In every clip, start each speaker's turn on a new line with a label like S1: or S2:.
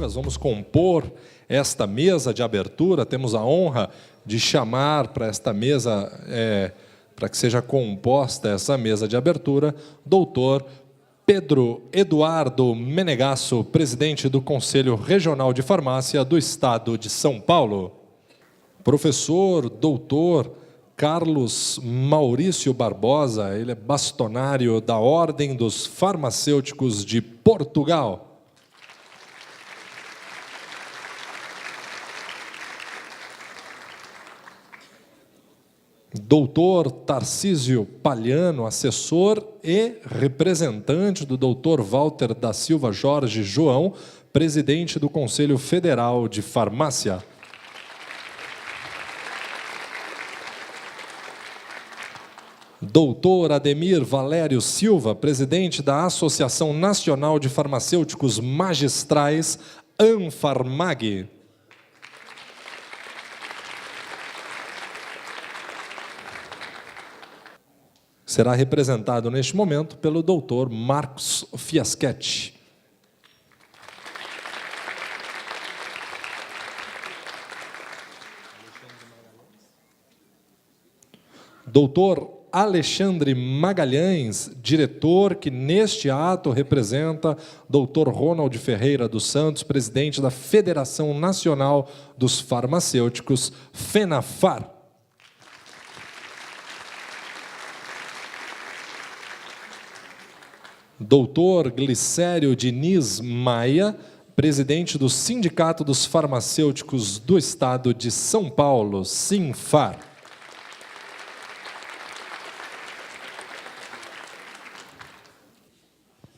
S1: delongas, vamos compor esta mesa de abertura. Temos a honra de chamar para esta mesa, para que seja composta essa mesa de abertura, doutor Pedro Eduardo Menegasso, presidente do Conselho Regional de Farmácia do Estado de São Paulo. Professor doutor Carlos Maurício Barbosa, ele é bastonário da Ordem dos Farmacêuticos de Portugal. Doutor Tarcísio Palhano, assessor e representante do doutor Walter da Silva Jorge João, presidente do Conselho Federal de Farmácia. Doutor Ademir Valério Silva, presidente da Associação Nacional de Farmacêuticos Magistrais, ANFARMAG. Será representado neste momento pelo doutor Marcos Fiaschetti. Doutor Alexandre Magalhães, diretor, que neste ato representa doutor Ronald Ferreira dos Santos, presidente da Federação Nacional dos Farmacêuticos, FENAFAR. Doutor Glicério Diniz Maia, presidente do Sindicato dos Farmacêuticos do Estado de São Paulo, SINFAR.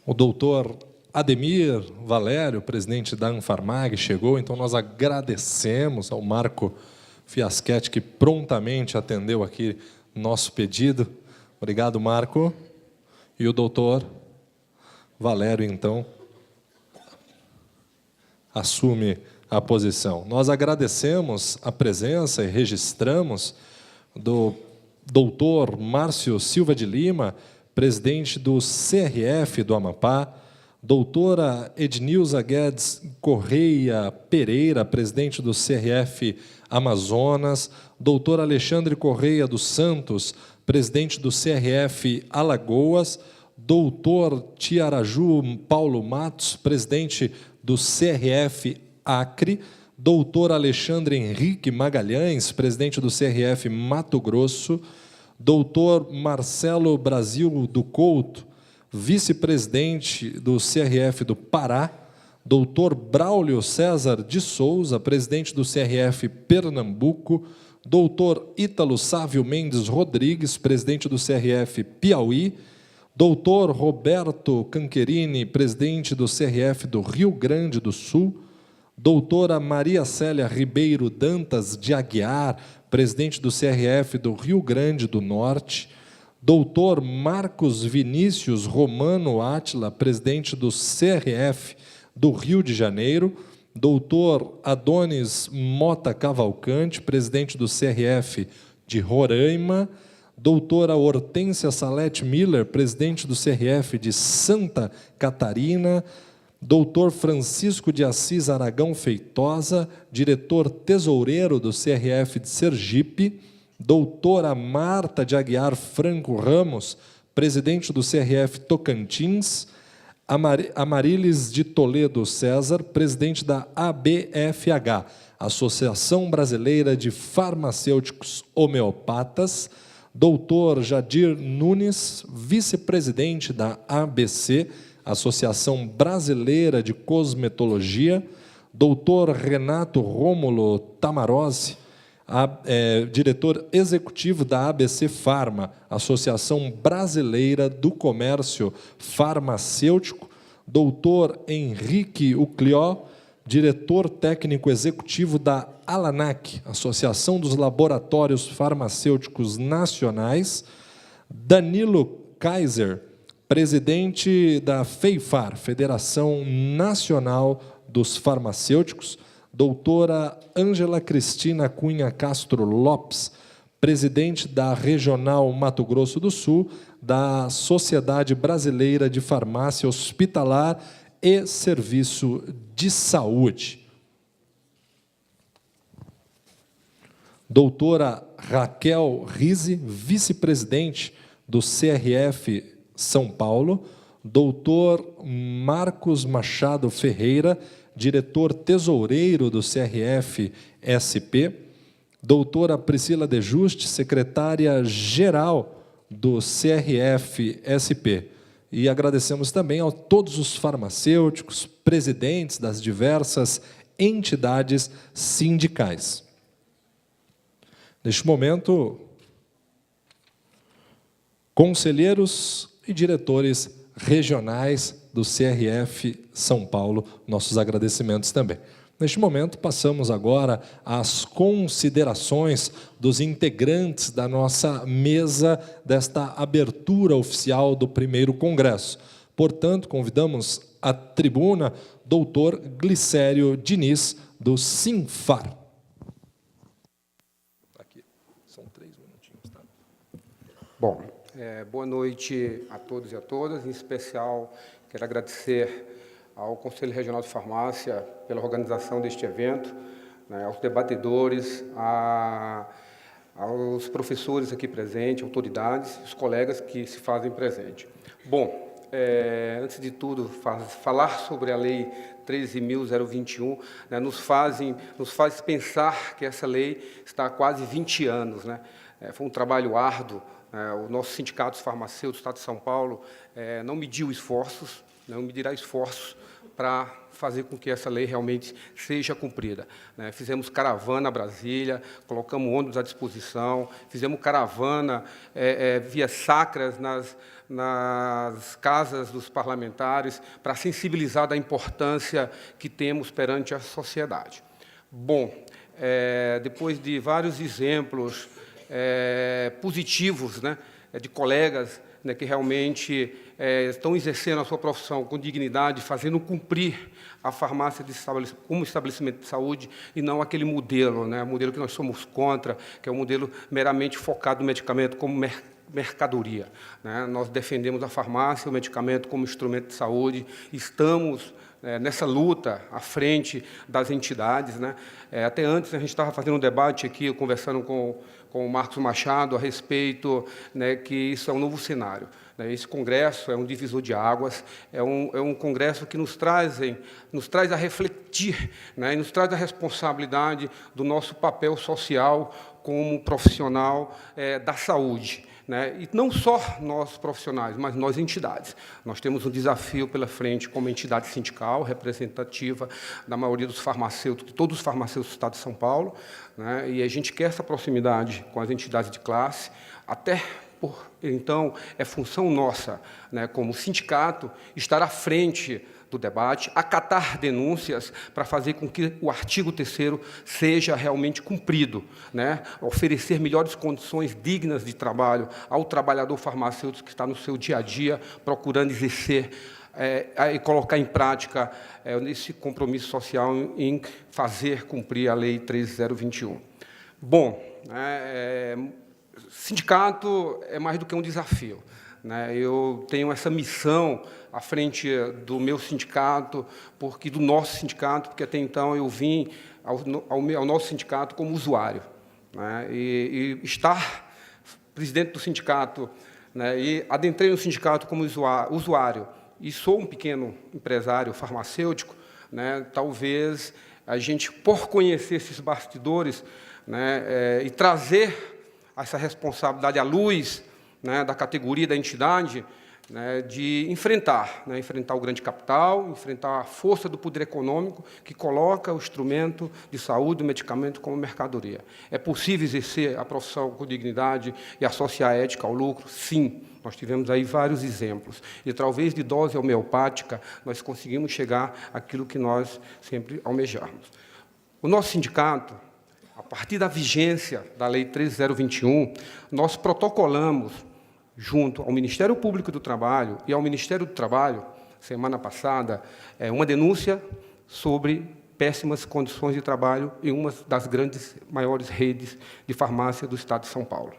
S1: O doutor Ademir Valério, presidente da ANFARMAG, chegou, então nós agradecemos ao Marco Fiaschetti, que prontamente atendeu aqui nosso pedido. Obrigado, Marco. E o doutor Valério, então, assume a posição. Nós agradecemos a presença e registramos do doutor Márcio Silva de Lima, presidente do CRF do Amapá, doutora Ednilza Guedes Correia Pereira, presidente do CRF Amazonas, doutor Alexandre Correia dos Santos, presidente do CRF Alagoas, doutor Tiaraju Paulo Matos, presidente do CRF Acre, doutor Alexandre Henrique Magalhães, presidente do CRF Mato Grosso, doutor Marcelo Brasil do Couto, vice-presidente do CRF do Pará, doutor Braulio César de Souza, presidente do CRF Pernambuco, doutor Ítalo Sávio Mendes Rodrigues, presidente do CRF Piauí, doutor Roberto Canquerini, presidente do CRF do Rio Grande do Sul, doutora Maria Célia Ribeiro Dantas de Aguiar, presidente do CRF do Rio Grande do Norte, doutor Marcos Vinícius Romano Átila, presidente do CRF do Rio de Janeiro, doutor Adonis Mota Cavalcante, presidente do CRF de Roraima, doutora Hortência Salete Miller, presidente do CRF de Santa Catarina, doutor Francisco de Assis Aragão Feitosa, diretor tesoureiro do CRF de Sergipe, doutora Marta de Aguiar Franco Ramos, presidente do CRF Tocantins, Amarilis de Toledo César, presidente da ABFH, Associação Brasileira de Farmacêuticos Homeopatas, doutor Jadir Nunes, vice-presidente da ABC, Associação Brasileira de Cosmetologia, doutor Renato Rômulo Tamarose, diretor executivo da ABC Farma, Associação Brasileira do Comércio Farmacêutico, doutor Henrique Uclió, diretor técnico executivo da ALANAC, Associação dos Laboratórios Farmacêuticos Nacionais, Danilo Kaiser, presidente da FEIFAR, Federação Nacional dos Farmacêuticos, doutora Ângela Cristina Cunha Castro Lopes, presidente da Regional Mato Grosso do Sul, da Sociedade Brasileira de Farmácia Hospitalar e Serviço de Saúde. Doutora Raquel Rizzi, vice-presidente do CRF São Paulo. Doutor Marcos Machado Ferreira, diretor-tesoureiro do CRF-SP. Doutora Priscila De Juste, secretária-geral do CRF-SP. E agradecemos também a todos os farmacêuticos, presidentes das diversas entidades sindicais. Neste momento, conselheiros e diretores regionais do CRF São Paulo, nossos agradecimentos também. Neste momento, passamos agora às considerações dos integrantes da nossa mesa desta abertura oficial do primeiro congresso. Portanto, convidamos à tribuna doutor Glicério Diniz, do Sinfar. Aqui, são 3 minutinhos, tá?
S2: Bom, boa noite a todos e a todas. Em especial, quero agradecer ao Conselho Regional de Farmácia pela organização deste evento, né, aos debatedores, aos professores aqui presentes, autoridades, os colegas que se fazem presente. Bom, antes de tudo, falar sobre a Lei 13.021, né, nos faz pensar que essa lei está há quase 20 anos. Né? Foi um trabalho árduo. O nosso Sindicato dos Farmacêuticos do Estado de São Paulo não mediu esforços, não medirá esforços para fazer com que essa lei realmente seja cumprida. Fizemos caravana a Brasília, colocamos ônibus à disposição, fizemos caravana via sacras nas casas dos parlamentares para sensibilizar da importância que temos perante a sociedade. Bom, depois de vários exemplos positivos, né, de colegas, né, que realmente estão exercendo a sua profissão com dignidade, fazendo cumprir a farmácia como estabelecimento de saúde e não aquele modelo, né, o modelo que nós somos contra, que é um modelo meramente focado no medicamento como mercadoria. Né? Nós defendemos a farmácia, o medicamento como instrumento de saúde, estamos nessa luta à frente das entidades. Né? Até antes, a gente estava fazendo um debate aqui, conversando com o Marcos Machado, a respeito, né, que isso é um novo cenário. Né? Esse congresso é um divisor de águas, é um congresso que nos traz a refletir, né, e nos traz a responsabilidade do nosso papel social como profissional da saúde. Né? E não só nós profissionais, mas nós entidades. Nós temos um desafio pela frente como entidade sindical, representativa da maioria dos farmacêuticos, de todos os farmacêuticos do Estado de São Paulo, né? E a gente quer essa proximidade com as entidades de classe, então, é função nossa, né, como sindicato, estar à frente do debate, acatar denúncias para fazer com que o artigo 3º seja realmente cumprido, né? Oferecer melhores condições dignas de trabalho ao trabalhador farmacêutico que está no seu dia a dia, procurando exercer e colocar em prática esse compromisso social em fazer cumprir a Lei 13.021. Bom, sindicato é mais do que um desafio. Né? Eu tenho essa missão à frente do meu sindicato, do nosso sindicato, porque até então eu vim ao nosso sindicato como usuário. Né? E estar presidente do sindicato, né, e adentrei no sindicato como usuário, e sou um pequeno empresário farmacêutico, né, talvez a gente, por conhecer esses bastidores, né, e trazer essa responsabilidade à luz, né, da categoria, da entidade, né, de enfrentar o grande capital, enfrentar a força do poder econômico que coloca o instrumento de saúde, o medicamento como mercadoria. É possível exercer a profissão com dignidade e associar a ética ao lucro? Sim. Nós tivemos aí vários exemplos. E, talvez, de dose homeopática, nós conseguimos chegar àquilo que nós sempre almejamos. O nosso sindicato, a partir da vigência da Lei 13.021, nós protocolamos, junto ao Ministério Público do Trabalho e ao Ministério do Trabalho, semana passada, uma denúncia sobre péssimas condições de trabalho em uma das maiores redes de farmácia do Estado de São Paulo.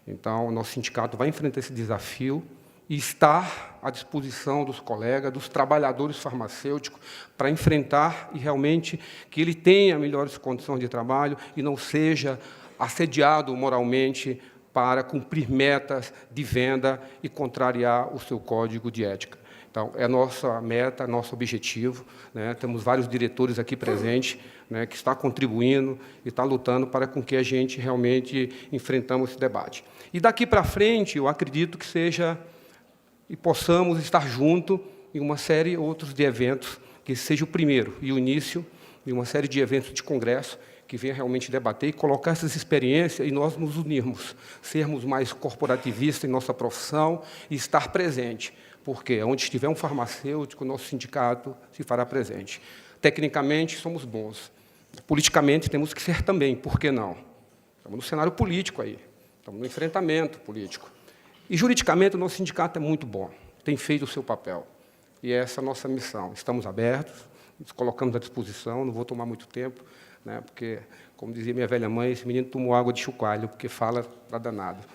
S2: Então, o nosso sindicato vai enfrentar esse desafio e estar à disposição dos colegas, dos trabalhadores farmacêuticos, para enfrentar e realmente que ele tenha melhores condições de trabalho e não seja assediado moralmente para cumprir metas de venda e contrariar o seu código de ética. Então, é nossa meta, nosso objetivo, né? Temos vários diretores aqui presentes, né, que estão contribuindo e estão lutando para com que a gente realmente enfrentamos esse debate. E daqui para frente, eu acredito que seja e possamos estar juntos em uma série de outros de eventos, que seja o primeiro e o início de uma série de eventos de congresso, que venha realmente debater e colocar essas experiências e nós nos unirmos, sermos mais corporativistas em nossa profissão e estar presente, porque onde estiver um farmacêutico, nosso sindicato se fará presente. Tecnicamente, somos bons. Politicamente, temos que ser também, por que não? Estamos no cenário político aí, estamos no enfrentamento político. E, juridicamente, o nosso sindicato é muito bom, tem feito o seu papel. E essa é a nossa missão. Estamos abertos, nos colocamos à disposição, não vou tomar muito tempo, né, porque, como dizia minha velha mãe, esse menino tomou água de chocalho, porque fala para danado.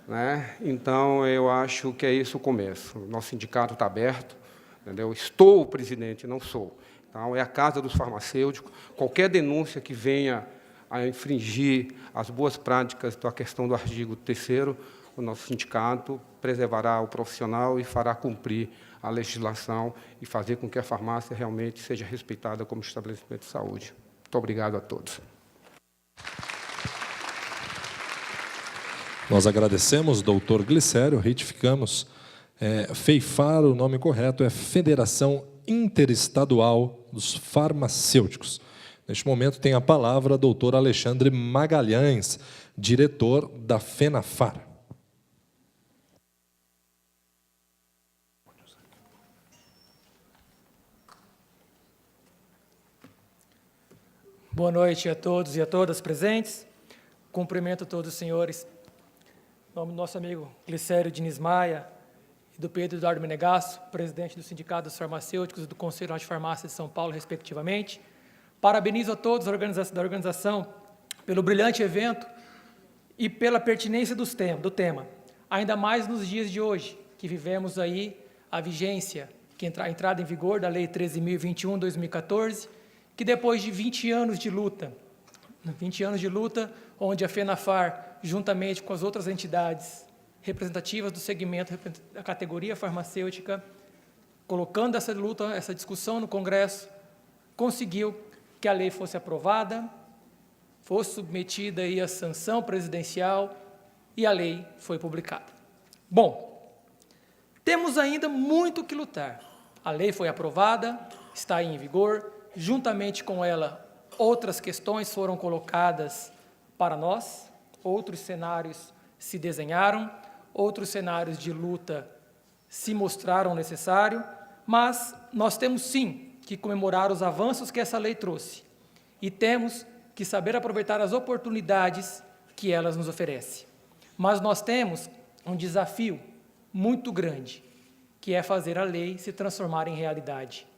S2: Né? Então, eu acho que é isso o começo. O nosso sindicato está aberto, entendeu? Estou o presidente, não sou. Então, é a Casa dos Farmacêuticos. Qualquer denúncia que venha a infringir as boas práticas da questão do artigo 3º, o nosso sindicato preservará o profissional e fará cumprir a legislação e fazer com que a farmácia realmente seja respeitada como estabelecimento de saúde. Muito obrigado a todos.
S1: Nós agradecemos, doutor Glicério, retificamos. FEIFAR, o nome correto é Federação Interestadual dos Farmacêuticos. Neste momento tem a palavra o doutor Alexandre Magalhães, diretor da FENAFAR.
S3: Boa noite a todos e a todas presentes. Cumprimento todos os senhores. Em nome do nosso amigo Glicério Diniz Maia e do Pedro Eduardo Menegasso, presidente do Sindicato dos Farmacêuticos e do Conselho Nacional de Farmácia de São Paulo, respectivamente. Parabenizo a todos da organização pelo brilhante evento e pela pertinência do tema, ainda mais nos dias de hoje, que vivemos aí a vigência, a entrada em vigor da Lei 13.021/2014, que depois de 20 anos de luta, onde a FENAFAR, juntamente com as outras entidades representativas do segmento da categoria farmacêutica, colocando essa luta, essa discussão no Congresso, conseguiu que a lei fosse aprovada, fosse submetida aí à sanção presidencial e a lei foi publicada. Bom, temos ainda muito que lutar. A lei foi aprovada, está em vigor, juntamente com ela, outras questões foram colocadas para nós, outros cenários se desenharam, outros cenários de luta se mostraram necessários, mas nós temos sim que comemorar os avanços que essa lei trouxe e temos que saber aproveitar as oportunidades que elas nos oferecem. Mas nós temos um desafio muito grande, que é fazer a lei se transformar em realidade,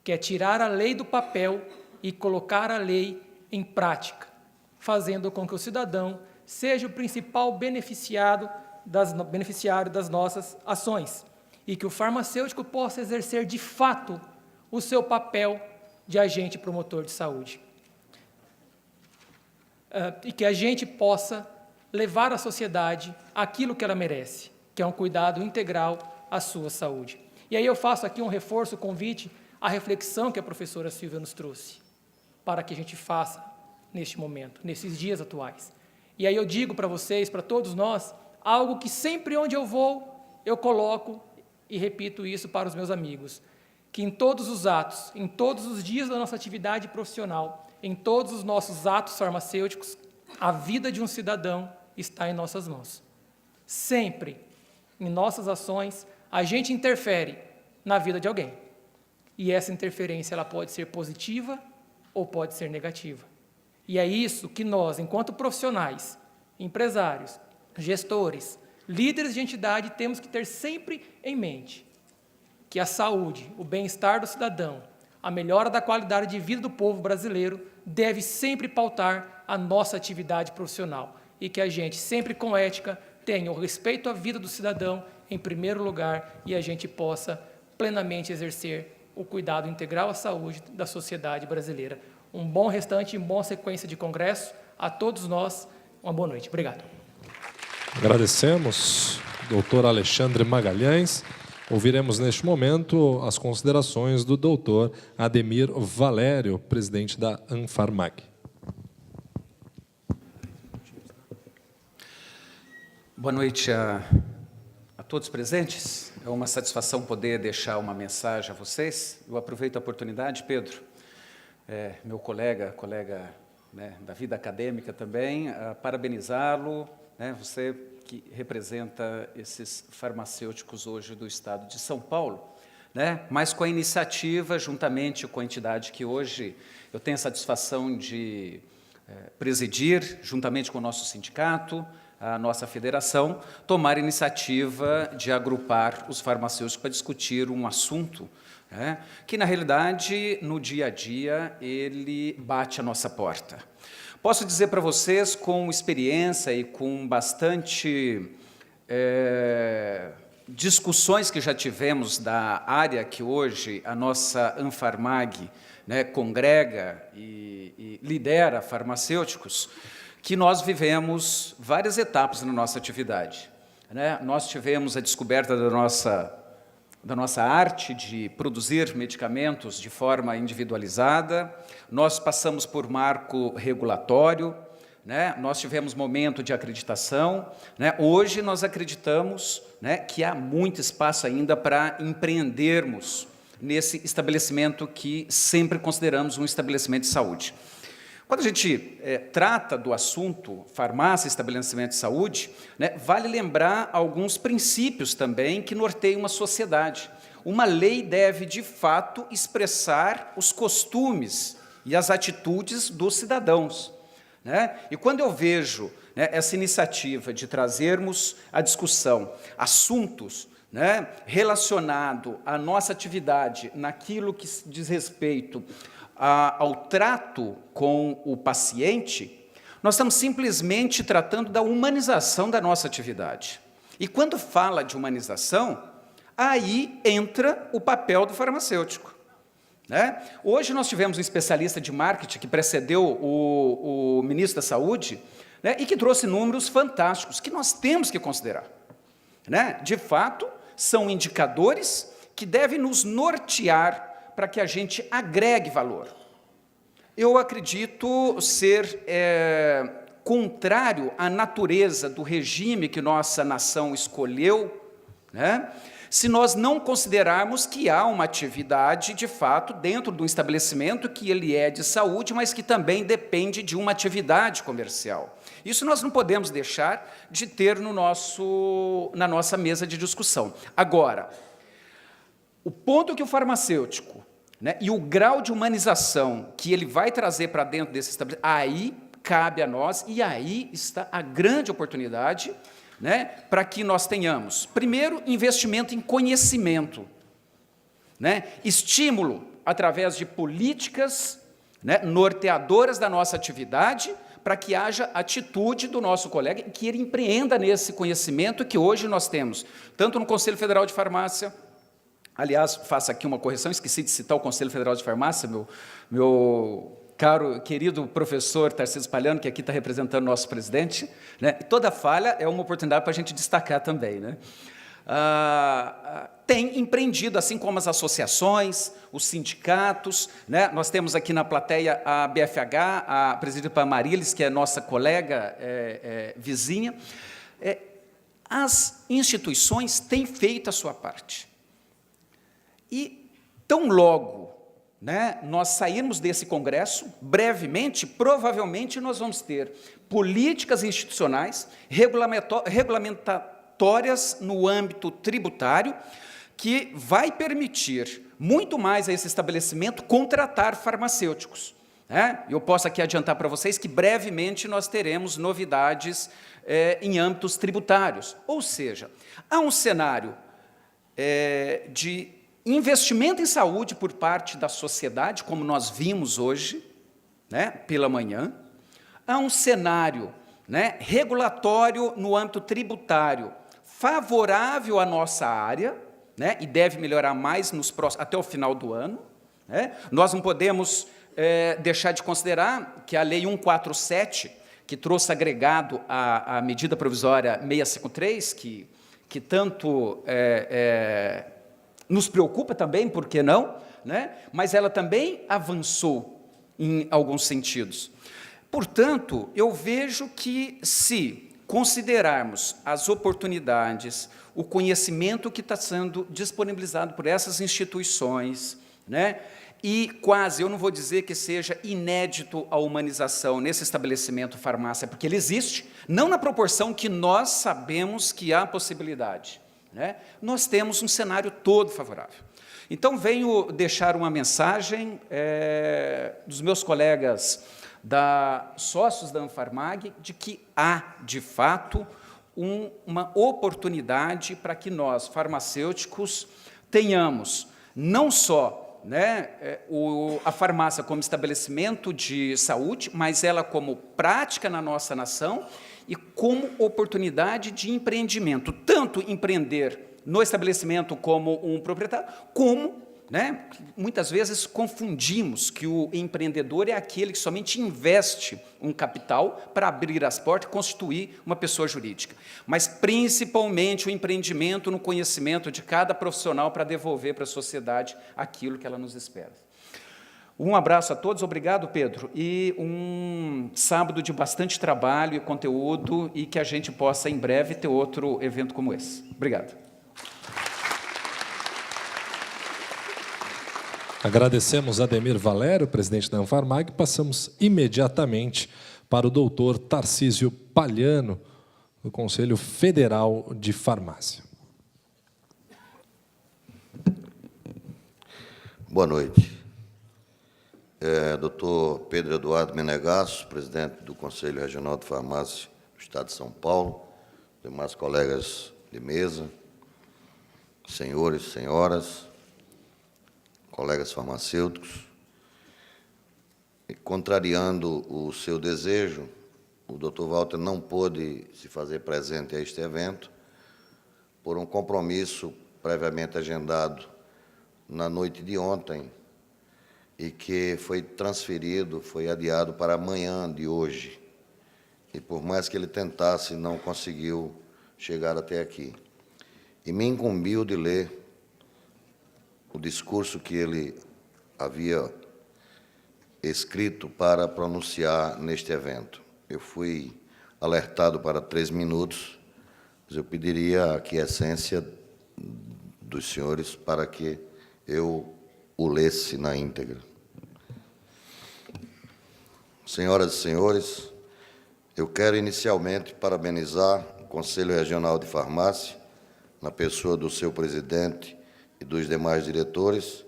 S3: que é tirar a lei do papel e colocar a lei em prática, fazendo com que o cidadão seja o principal beneficiário das nossas ações e que o farmacêutico possa exercer, de fato, o seu papel de agente promotor de saúde. E que a gente possa levar à sociedade aquilo que ela merece, que é um cuidado integral à sua saúde. E aí eu faço aqui um reforço, convite à reflexão que a professora Silvia nos trouxe, para que a gente faça neste momento, nesses dias atuais. E aí eu digo para vocês, para todos nós, algo que sempre onde eu vou, eu coloco e repito isso para os meus amigos, que em todos os atos, em todos os dias da nossa atividade profissional, em todos os nossos atos farmacêuticos, a vida de um cidadão está em nossas mãos. Sempre, em nossas ações, a gente interfere na vida de alguém. E essa interferência ela pode ser positiva ou pode ser negativa. E é isso que nós, enquanto profissionais, empresários, gestores, líderes de entidade, temos que ter sempre em mente que a saúde, o bem-estar do cidadão, a melhora da qualidade de vida do povo brasileiro deve sempre pautar a nossa atividade profissional e que a gente, sempre com ética, tenha o respeito à vida do cidadão em primeiro lugar e a gente possa plenamente exercer o cuidado integral à saúde da sociedade brasileira. Um bom restante e uma boa sequência de congresso. A todos nós, uma boa noite. Obrigado.
S1: Agradecemos, doutor Alexandre Magalhães. Ouviremos neste momento as considerações do doutor Ademir Valério, presidente da Anfarmag.
S4: Boa noite a todos presentes. É uma satisfação poder deixar uma mensagem a vocês. Eu aproveito a oportunidade, Pedro, meu colega, né, da vida acadêmica também, parabenizá-lo, né, você que representa esses farmacêuticos hoje do Estado de São Paulo, né, mas com a iniciativa, juntamente com a entidade que hoje eu tenho a satisfação de presidir, juntamente com o nosso sindicato, a nossa federação, tomar a iniciativa de agrupar os farmacêuticos para discutir um assunto, né, que, na realidade, no dia a dia, ele bate a nossa porta. Posso dizer para vocês, com experiência e com bastante discussões que já tivemos da área que hoje a nossa Anfarmag, né, congrega e lidera farmacêuticos, que nós vivemos várias etapas na nossa atividade, né? Nós tivemos a descoberta da nossa arte de produzir medicamentos de forma individualizada, nós passamos por marco regulatório, né? Nós tivemos momento de acreditação, né? Hoje nós acreditamos, né, que há muito espaço ainda para empreendermos nesse estabelecimento que sempre consideramos um estabelecimento de saúde. Quando a gente trata do assunto farmácia e estabelecimento de saúde, né, vale lembrar alguns princípios também que norteiam uma sociedade. Uma lei deve, de fato, expressar os costumes e as atitudes dos cidadãos, né? E quando eu vejo, né, essa iniciativa de trazermos à discussão assuntos, né, relacionados à nossa atividade, naquilo que diz respeito ao trato com o paciente, nós estamos simplesmente tratando da humanização da nossa atividade. E quando fala de humanização, aí entra o papel do farmacêutico, né? Hoje nós tivemos um especialista de marketing que precedeu o ministro da Saúde, né, e que trouxe números fantásticos que nós temos que considerar, né? De fato, são indicadores que devem nos nortear para que a gente agregue valor. Eu acredito ser contrário à natureza do regime que nossa nação escolheu, né, se nós não considerarmos que há uma atividade, de fato, dentro do estabelecimento que ele é de saúde, mas que também depende de uma atividade comercial. Isso nós não podemos deixar de ter na nossa mesa de discussão. Agora, o ponto que o farmacêutico, né, e o grau de humanização que ele vai trazer para dentro desse estabelecimento, aí cabe a nós, e aí está a grande oportunidade, né, para que nós tenhamos, primeiro, investimento em conhecimento, né, estímulo através de políticas, né, norteadoras da nossa atividade, para que haja atitude do nosso colega e que ele empreenda nesse conhecimento que hoje nós temos, tanto no Conselho Federal de Farmácia. Aliás, faço aqui uma correção, esqueci de citar o Conselho Federal de Farmácia, meu caro, querido professor Tarcísio Palhano, que aqui está representando o nosso presidente, né? E toda falha é uma oportunidade para a gente destacar também, né? Tem empreendido, assim como as associações, os sindicatos, né? Nós temos aqui na plateia a BFH, presidida por Marilis, que é nossa colega vizinha. As instituições têm feito a sua parte. E, tão logo, né, nós sairmos desse congresso, brevemente, provavelmente, nós vamos ter políticas institucionais, regulamentatórias no âmbito tributário, que vai permitir muito mais a esse estabelecimento contratar farmacêuticos, né? Eu posso aqui adiantar para vocês que, brevemente, nós teremos novidades em âmbitos tributários. Ou seja, há um cenário de investimento em saúde por parte da sociedade, como nós vimos hoje, né, pela manhã. Há um cenário né, regulatório no âmbito tributário favorável à nossa área, né, e deve melhorar mais até o final do ano. Né? Nós não podemos deixar de considerar que a Lei 147, que trouxe agregado a medida provisória 653, que tanto nos preocupa também, por que não? Né? Mas ela também avançou em alguns sentidos. Portanto, eu vejo que, se considerarmos as oportunidades, o conhecimento que está sendo disponibilizado por essas instituições, né, e quase, eu não vou dizer que seja inédito a humanização nesse estabelecimento farmácia, porque ele existe, não na proporção que nós sabemos que há possibilidade, né, nós temos um cenário todo favorável. Então, venho deixar uma mensagem dos meus colegas sócios da Anfarmag, de que há, de fato, uma oportunidade para que nós, farmacêuticos, tenhamos não só, né, a farmácia como estabelecimento de saúde, mas ela como prática na nossa nação e como oportunidade de empreendimento, tanto empreender no estabelecimento como um proprietário, como, né, muitas vezes confundimos que o empreendedor é aquele que somente investe um capital para abrir as portas e constituir uma pessoa jurídica, mas principalmente o empreendimento no conhecimento de cada profissional para devolver para a sociedade aquilo que ela nos espera. Um abraço a todos, obrigado, Pedro, e um sábado de bastante trabalho e conteúdo, e que a gente possa, em breve, ter outro evento como esse. Obrigado.
S1: Agradecemos a Ademir Valério, presidente da Anfarmag, e passamos imediatamente para o doutor Tarcísio Palhano, do Conselho Federal de Farmácia.
S5: Boa noite. Doutor Pedro Eduardo Menegasso, presidente do Conselho Regional de Farmácia do Estado de São Paulo, demais colegas de mesa, senhores e senhoras, colegas farmacêuticos, e, contrariando o seu desejo, o doutor Walter não pôde se fazer presente a este evento por um compromisso previamente agendado na noite de ontem e que foi transferido, foi adiado para amanhã de hoje. E, por mais que ele tentasse, não conseguiu chegar até aqui. E me incumbiu de ler o discurso que ele havia escrito para pronunciar neste evento. Eu fui alertado para 3 minutos, mas eu pediria a aquiescência dos senhores para que eu o lesse na íntegra. Senhoras e senhores, eu quero inicialmente parabenizar o Conselho Regional de Farmácia, na pessoa do seu presidente e dos demais diretores,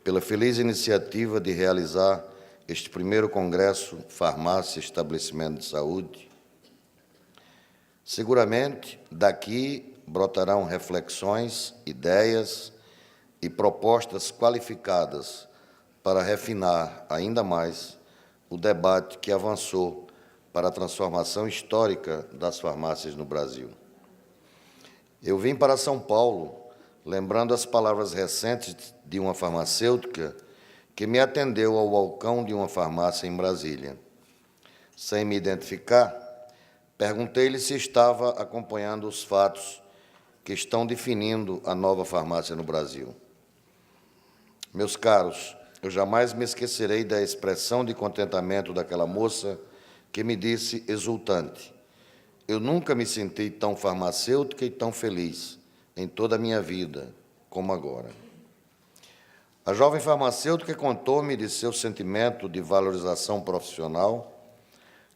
S5: pela feliz iniciativa de realizar este primeiro Congresso Farmácia Estabelecimento de Saúde. Seguramente, daqui brotarão reflexões, ideias e propostas qualificadas para refinar ainda mais o debate que avançou para a transformação histórica das farmácias no Brasil. Eu vim para São Paulo, lembrando as palavras recentes de uma farmacêutica que me atendeu ao balcão de uma farmácia em Brasília. Sem me identificar, perguntei-lhe se estava acompanhando os fatos que estão definindo a nova farmácia no Brasil. Meus caros, eu jamais me esquecerei da expressão de contentamento daquela moça que me disse, exultante: eu nunca me senti tão farmacêutica e tão feliz em toda a minha vida como agora. A jovem farmacêutica contou-me de seu sentimento de valorização profissional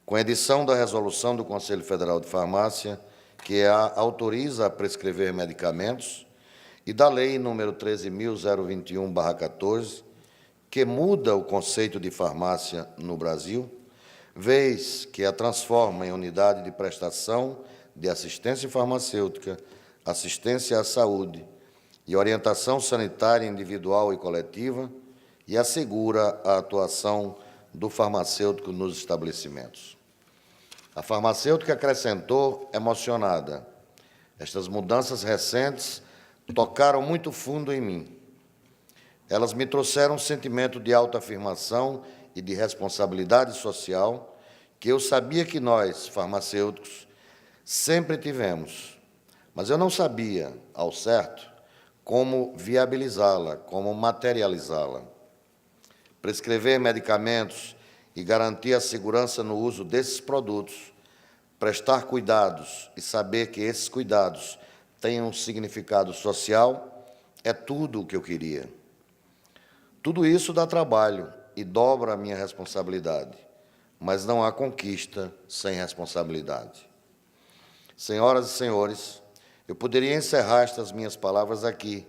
S5: com a edição da resolução do Conselho Federal de Farmácia, que a autoriza a prescrever medicamentos, e da Lei nº 13.021/14, que muda o conceito de farmácia no Brasil, vez que a transforma em unidade de prestação de assistência farmacêutica, assistência à saúde e orientação sanitária individual e coletiva, e assegura a atuação do farmacêutico nos estabelecimentos. A farmacêutica acrescentou, emocionada: estas mudanças recentes tocaram muito fundo em mim. Elas me trouxeram um sentimento de autoafirmação e de responsabilidade social que eu sabia que nós, farmacêuticos, sempre tivemos, mas eu não sabia, ao certo, como viabilizá-la, como materializá-la. Prescrever medicamentos e garantir a segurança no uso desses produtos, prestar cuidados e saber que esses cuidados têm um significado social, é tudo o que eu queria. Tudo isso dá trabalho e dobra a minha responsabilidade, mas não há conquista sem responsabilidade. Senhoras e senhores, eu poderia encerrar estas minhas palavras aqui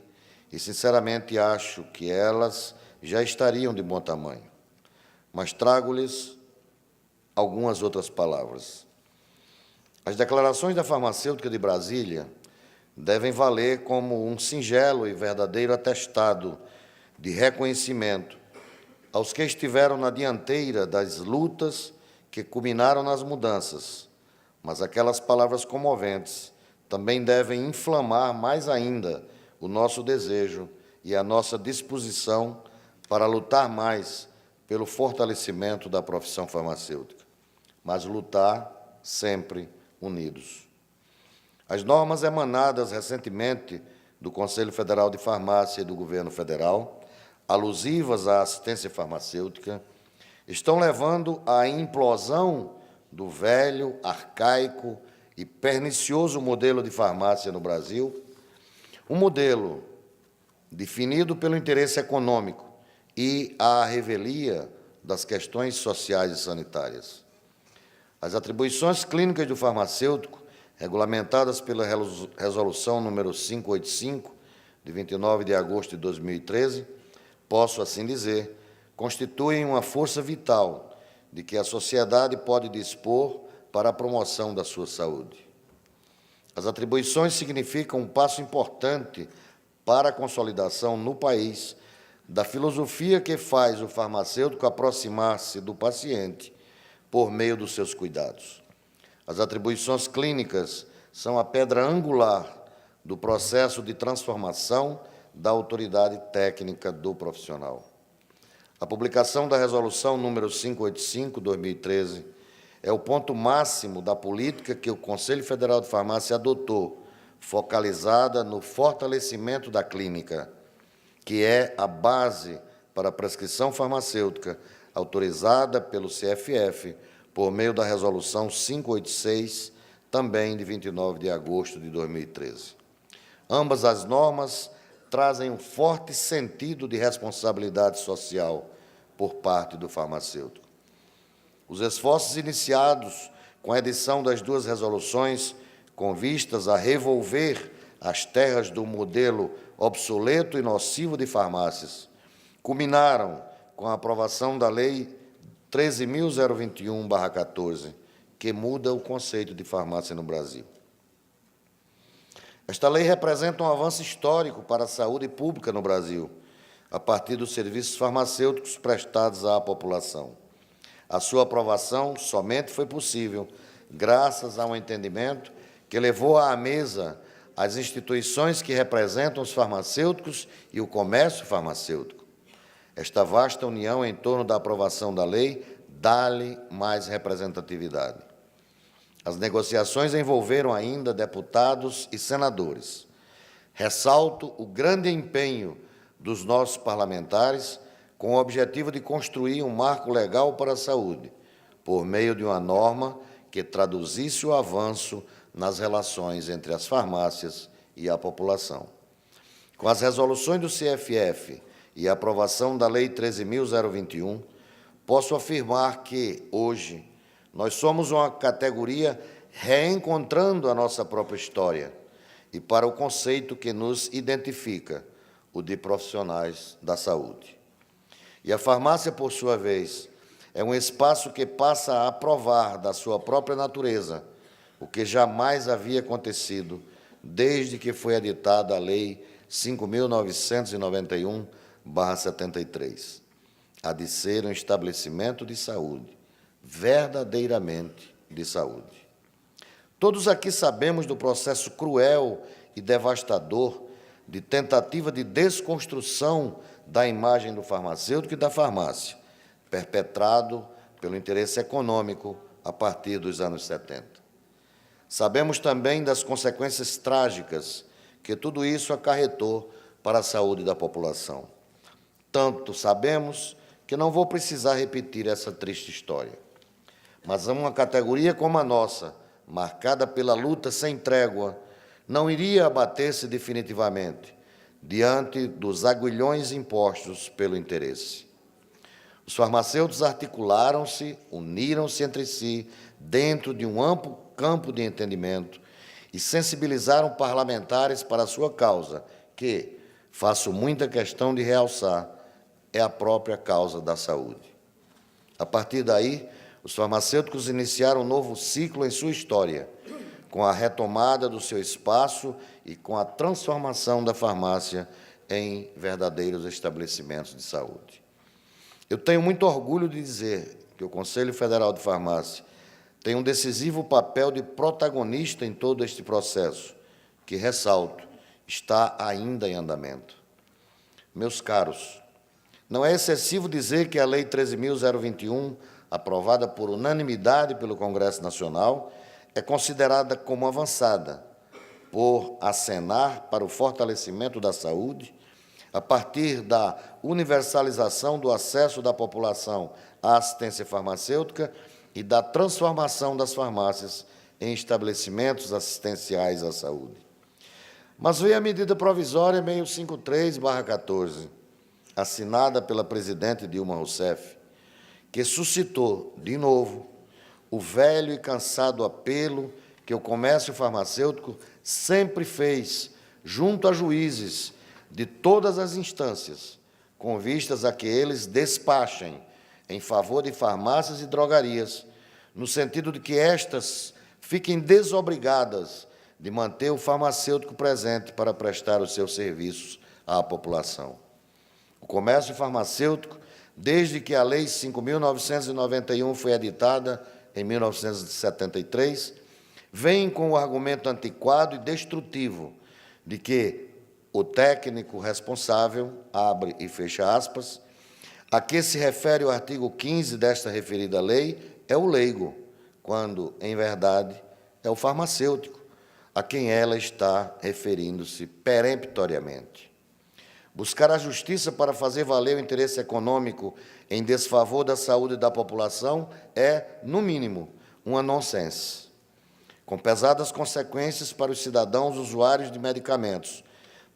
S5: e, sinceramente, acho que elas já estariam de bom tamanho, mas trago-lhes algumas outras palavras. As declarações da farmacêutica de Brasília devem valer como um singelo e verdadeiro atestado de reconhecimento aos que estiveram na dianteira das lutas que culminaram nas mudanças, mas aquelas palavras comoventes também devem inflamar mais ainda o nosso desejo e a nossa disposição para lutar mais pelo fortalecimento da profissão farmacêutica, mas lutar sempre unidos. As normas emanadas recentemente do Conselho Federal de Farmácia e do Governo Federal, alusivas à assistência farmacêutica, estão levando à implosão do velho, arcaico e pernicioso modelo de farmácia no Brasil, um modelo definido pelo interesse econômico e à revelia das questões sociais e sanitárias. As atribuições clínicas do farmacêutico, regulamentadas pela Resolução número 585, de 29 de agosto de 2013, posso assim dizer, constituem uma força vital de que a sociedade pode dispor para a promoção da sua saúde. As atribuições significam um passo importante para a consolidação no país da filosofia que faz o farmacêutico aproximar-se do paciente por meio dos seus cuidados. As atribuições clínicas são a pedra angular do processo de transformação da autoridade técnica do profissional. A publicação da Resolução número 585/2013 é o ponto máximo da política que o Conselho Federal de Farmácia adotou, focalizada no fortalecimento da clínica, que é a base para a prescrição farmacêutica autorizada pelo CFF por meio da Resolução 586, também de 29 de agosto de 2013. Ambas as normas trazem um forte sentido de responsabilidade social por parte do farmacêutico. Os esforços iniciados com a edição das duas resoluções, com vistas a revolver as terras do modelo obsoleto e nocivo de farmácias, culminaram com a aprovação da Lei 13.021/14, que muda o conceito de farmácia no Brasil. Esta lei representa um avanço histórico para a saúde pública no Brasil, a partir dos serviços farmacêuticos prestados à população. A sua aprovação somente foi possível graças a um entendimento que levou à mesa as instituições que representam os farmacêuticos e o comércio farmacêutico. Esta vasta união em torno da aprovação da lei dá-lhe mais representatividade. As negociações envolveram ainda deputados e senadores. Ressalto o grande empenho dos nossos parlamentares com o objetivo de construir um marco legal para a saúde, por meio de uma norma que traduzisse o avanço nas relações entre as farmácias e a população. Com as resoluções do CFF e a aprovação da Lei 13.021, posso afirmar que, hoje, nós somos uma categoria reencontrando a nossa própria história e para o conceito que nos identifica, o de profissionais da saúde. E a farmácia, por sua vez, é um espaço que passa a provar da sua própria natureza, o que jamais havia acontecido desde que foi editada a Lei 5.991/73, a de ser um estabelecimento de saúde verdadeiramente de saúde. Todos aqui sabemos do processo cruel e devastador de tentativa de desconstrução da imagem do farmacêutico e da farmácia, perpetrado pelo interesse econômico a partir dos anos 70. Sabemos também das consequências trágicas que tudo isso acarretou para a saúde da população. Tanto sabemos que não vou precisar repetir essa triste história. Mas uma categoria como a nossa, marcada pela luta sem trégua, não iria abater-se definitivamente diante dos aguilhões impostos pelo interesse. Os farmacêuticos articularam-se, uniram-se entre si, dentro de um amplo campo de entendimento, e sensibilizaram parlamentares para a sua causa, que, faço muita questão de realçar, é a própria causa da saúde. A partir daí, os farmacêuticos iniciaram um novo ciclo em sua história, com a retomada do seu espaço e com a transformação da farmácia em verdadeiros estabelecimentos de saúde. Eu tenho muito orgulho de dizer que o Conselho Federal de Farmácia tem um decisivo papel de protagonista em todo este processo, que, ressalto, está ainda em andamento. Meus caros, não é excessivo dizer que a Lei 13.021, aprovada por unanimidade pelo Congresso Nacional, é considerada como avançada, por acenar para o fortalecimento da saúde, a partir da universalização do acesso da população à assistência farmacêutica e da transformação das farmácias em estabelecimentos assistenciais à saúde. Mas veio a medida provisória 653/14, assinada pela presidente Dilma Rousseff, que suscitou, de novo, o velho e cansado apelo que o comércio farmacêutico sempre fez junto a juízes de todas as instâncias, com vistas a que eles despachem em favor de farmácias e drogarias, no sentido de que estas fiquem desobrigadas de manter o farmacêutico presente para prestar os seus serviços à população. O comércio farmacêutico, desde que a Lei 5.991 foi editada em 1973, vem com o argumento antiquado e destrutivo de que o técnico responsável, abre e fecha aspas, a que se refere o artigo 15 desta referida lei, é o leigo, quando, em verdade, é o farmacêutico, a quem ela está referindo-se peremptoriamente. Buscar a justiça para fazer valer o interesse econômico em desfavor da saúde da população é, no mínimo, uma nonsense, com pesadas consequências para os cidadãos usuários de medicamentos,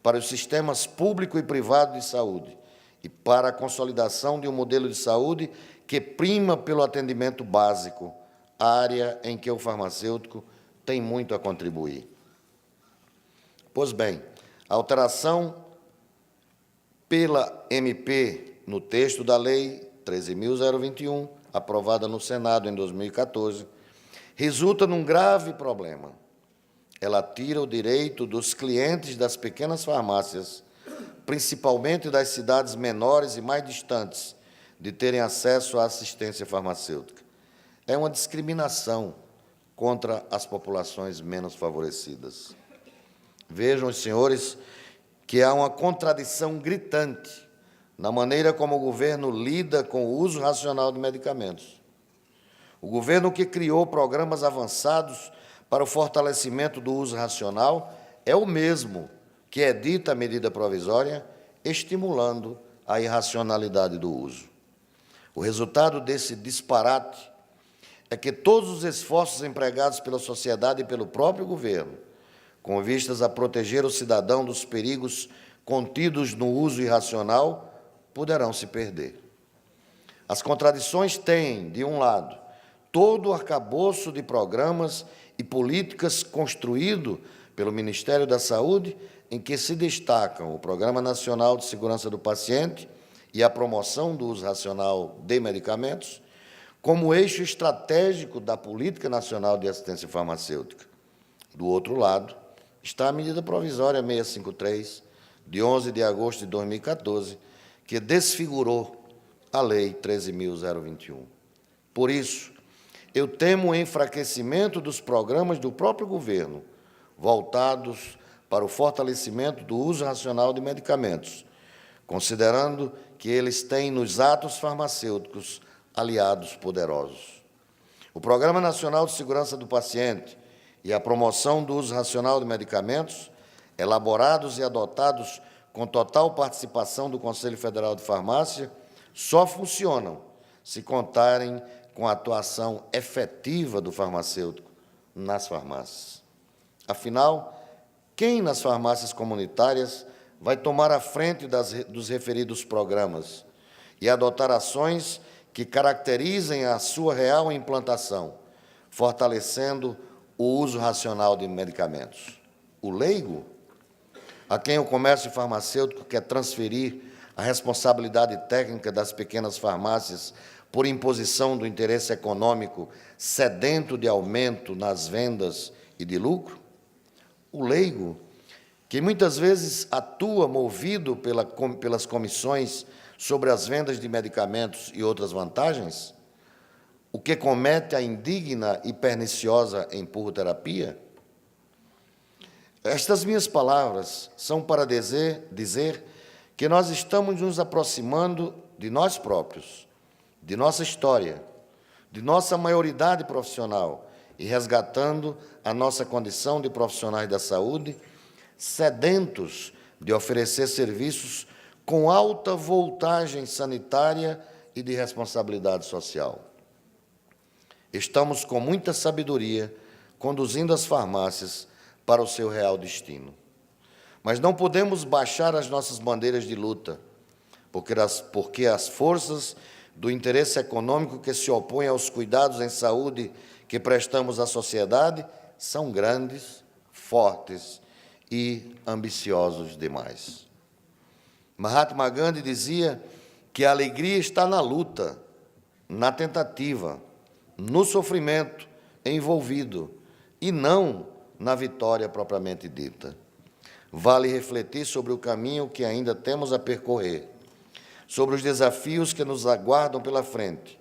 S5: para os sistemas público e privado de saúde e para a consolidação de um modelo de saúde que prima pelo atendimento básico, área em que o farmacêutico tem muito a contribuir. Pois bem, a alteração pela MP no texto da Lei 13.021, aprovada no Senado em 2014, resulta num grave problema. Ela tira o direito dos clientes das pequenas farmácias, principalmente das cidades menores e mais distantes, de terem acesso à assistência farmacêutica. É uma discriminação contra as populações menos favorecidas. Vejam, os senhores, que há uma contradição gritante na maneira como o governo lida com o uso racional de medicamentos. O governo que criou programas avançados para o fortalecimento do uso racional é o mesmo que edita a medida provisória, estimulando a irracionalidade do uso. O resultado desse disparate é que todos os esforços empregados pela sociedade e pelo próprio governo, com vistas a proteger o cidadão dos perigos contidos no uso irracional, poderão se perder. As contradições têm, de um lado, todo o arcabouço de programas e políticas construído pelo Ministério da Saúde, em que se destacam o Programa Nacional de Segurança do Paciente e a promoção do uso racional de medicamentos, como eixo estratégico da Política Nacional de Assistência Farmacêutica. Do outro lado, está a medida provisória 653, de 11 de agosto de 2014, que desfigurou a Lei 13.021. Por isso, eu temo o enfraquecimento dos programas do próprio governo, voltados para o fortalecimento do uso racional de medicamentos, considerando que eles têm nos atos farmacêuticos aliados poderosos. O Programa Nacional de Segurança do Paciente e a promoção do uso racional de medicamentos, elaborados e adotados com total participação do Conselho Federal de Farmácia, só funcionam se contarem com a atuação efetiva do farmacêutico nas farmácias. Afinal, quem nas farmácias comunitárias vai tomar a frente dos referidos programas e adotar ações que caracterizem a sua real implantação, fortalecendo o uso racional de medicamentos? O leigo, a quem o comércio farmacêutico quer transferir a responsabilidade técnica das pequenas farmácias por imposição do interesse econômico sedento de aumento nas vendas e de lucro? O leigo, que muitas vezes atua movido pelas comissões sobre as vendas de medicamentos e outras vantagens, o que comete a indigna e perniciosa empurroterapia? Estas minhas palavras são para dizer que nós estamos nos aproximando de nós próprios, de nossa história, de nossa maioridade profissional e resgatando a nossa condição de profissionais da saúde, sedentos de oferecer serviços com alta voltagem sanitária e de responsabilidade social. Estamos, com muita sabedoria, conduzindo as farmácias para o seu real destino. Mas não podemos baixar as nossas bandeiras de luta, porque as forças do interesse econômico que se opõem aos cuidados em saúde que prestamos à sociedade são grandes, fortes e ambiciosos demais. Mahatma Gandhi dizia que a alegria está na luta, na tentativa, no sofrimento envolvido, e não na vitória propriamente dita. Vale refletir sobre o caminho que ainda temos a percorrer, sobre os desafios que nos aguardam pela frente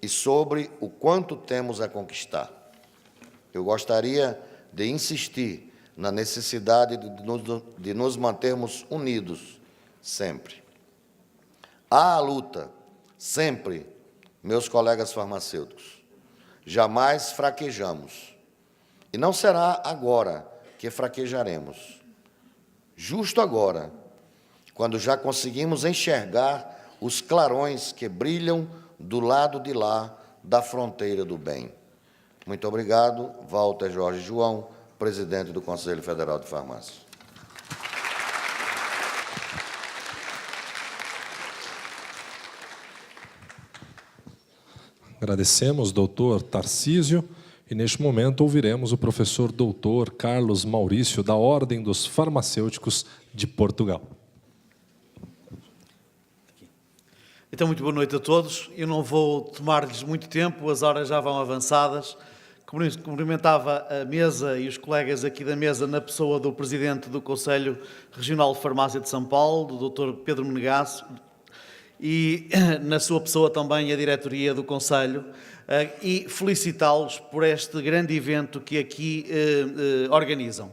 S5: e sobre o quanto temos a conquistar. Eu gostaria de insistir na necessidade de nos mantermos unidos sempre. Há a luta, sempre, meus colegas farmacêuticos. Jamais fraquejamos. E não será agora que fraquejaremos. Justo agora, quando já conseguimos enxergar os clarões que brilham do lado de lá da fronteira do bem. Muito obrigado. Walter Jorge João, presidente do Conselho Federal de Farmácia.
S1: Agradecemos, doutor Tarcísio, e neste momento ouviremos o professor doutor Carlos Maurício, da Ordem dos Farmacêuticos de Portugal.
S6: Então, muito boa noite a todos. Eu não vou tomar-lhes muito tempo, as horas já vão avançadas. Cumprimentava a mesa e os colegas aqui da mesa na pessoa do Presidente do Conselho Regional de Farmácia de São Paulo, do Dr. Pedro Menegasso, e na sua pessoa também a diretoria do Conselho, e felicitá-los por este grande evento que aqui organizam.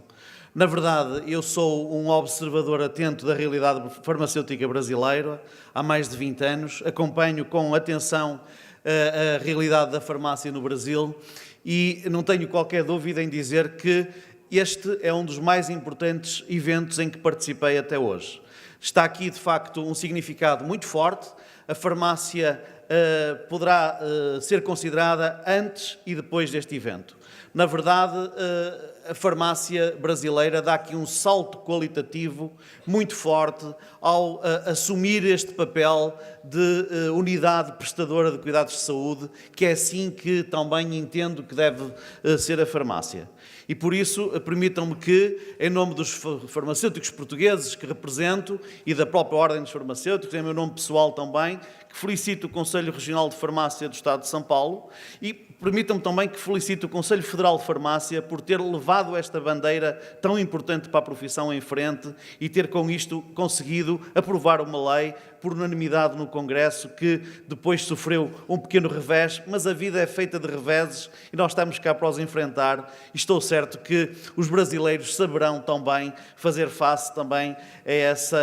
S6: Na verdade, eu sou um observador atento da realidade farmacêutica brasileira há mais de 20 anos, acompanho com atenção a realidade da farmácia no Brasil e não tenho qualquer dúvida em dizer que este é um dos mais importantes eventos em que participei até hoje. Está aqui, de facto, um significado muito forte. A farmácia poderá ser considerada antes e depois deste evento. Na verdade, a farmácia brasileira dá aqui um salto qualitativo muito forte ao assumir este papel de unidade prestadora de cuidados de saúde, que é assim que também entendo que deve ser a farmácia. E, por isso, permitam-me que, em nome dos farmacêuticos portugueses que represento e da própria Ordem dos Farmacêuticos, em meu nome pessoal também, que felicito o Conselho Regional de Farmácia do Estado de São Paulo e permitam-me também que felicite o Conselho Federal de Farmácia por ter levado esta bandeira tão importante para a profissão em frente e ter, com isto, conseguido aprovar uma lei por unanimidade no Congresso, que depois sofreu um pequeno revés, mas a vida é feita de reveses e nós estamos cá para os enfrentar. E estou certo que os brasileiros saberão também fazer face também a esse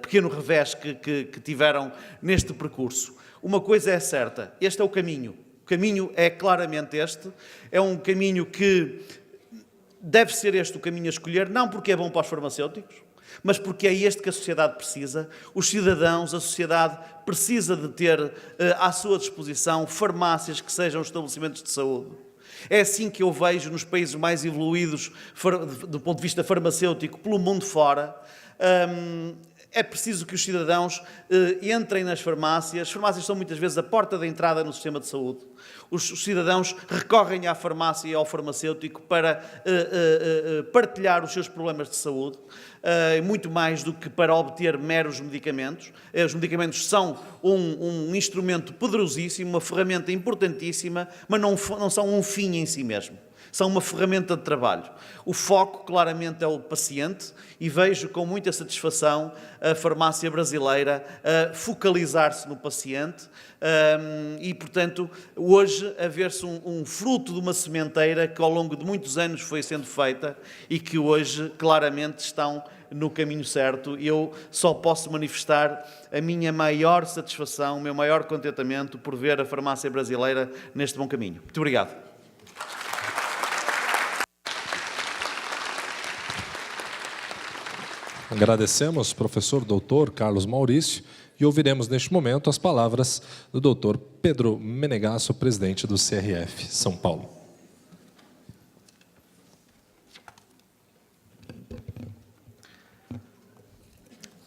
S6: pequeno revés que tiveram neste percurso. Uma coisa é certa, este é o caminho. O caminho é claramente este, é um caminho que deve ser este o caminho a escolher, não porque é bom para os farmacêuticos, mas porque é este que a sociedade precisa. Os cidadãos, a sociedade precisa de ter à sua disposição farmácias que sejam estabelecimentos de saúde. É assim que eu vejo nos países mais evoluídos do ponto de vista farmacêutico pelo mundo fora. É preciso que os cidadãos entrem nas farmácias. As farmácias são muitas vezes a porta de entrada no sistema de saúde. Os cidadãos recorrem à farmácia e ao farmacêutico para partilhar os seus problemas de saúde, muito mais do que para obter meros medicamentos. Os medicamentos são um instrumento poderosíssimo, uma ferramenta importantíssima, mas não são um fim em si mesmo. São uma ferramenta de trabalho. O foco, claramente, é o paciente e vejo com muita satisfação a farmácia brasileira a focalizar-se no paciente e, portanto, hoje a ver-se um fruto de uma sementeira que ao longo de muitos anos foi sendo feita e que hoje, claramente, estão no caminho certo. Eu só posso manifestar a minha maior satisfação, o meu maior contentamento por ver a farmácia brasileira neste bom caminho. Muito obrigado.
S1: Agradecemos, professor doutor Carlos Maurício, e ouviremos neste momento as palavras do doutor Pedro Menegasso, presidente do CRF São Paulo.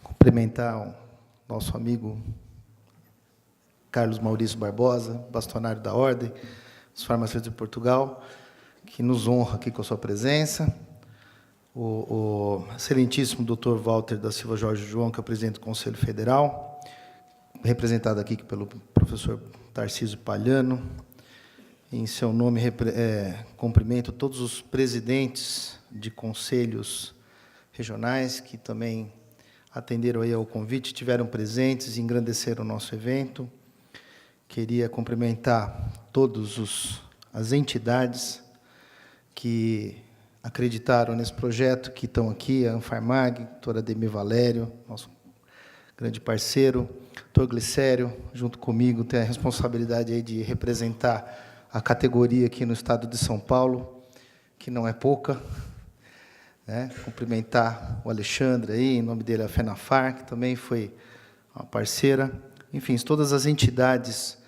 S7: Cumprimentar o nosso amigo Carlos Maurício Barbosa, bastonário da Ordem, os farmacêuticos de Portugal, que nos honra aqui com a sua presença. O excelentíssimo Dr. Walter da Silva Jorge João, que é o presidente do Conselho Federal, representado aqui pelo professor Tarcísio Palhano. Em seu nome, cumprimento todos os presidentes de conselhos regionais que também atenderam aí ao convite, estiveram presentes e engrandeceram o nosso evento. Queria cumprimentar todas as entidades que acreditaram nesse projeto, que estão aqui, a Anfarmag, doutora Ademir Valério, nosso grande parceiro, doutor Glicério, junto comigo, tem a responsabilidade aí de representar a categoria aqui no estado de São Paulo, que não é pouca, né? Cumprimentar o Alexandre aí, em nome dele a FENAFAR, que também foi uma parceira. Enfim, todas as entidades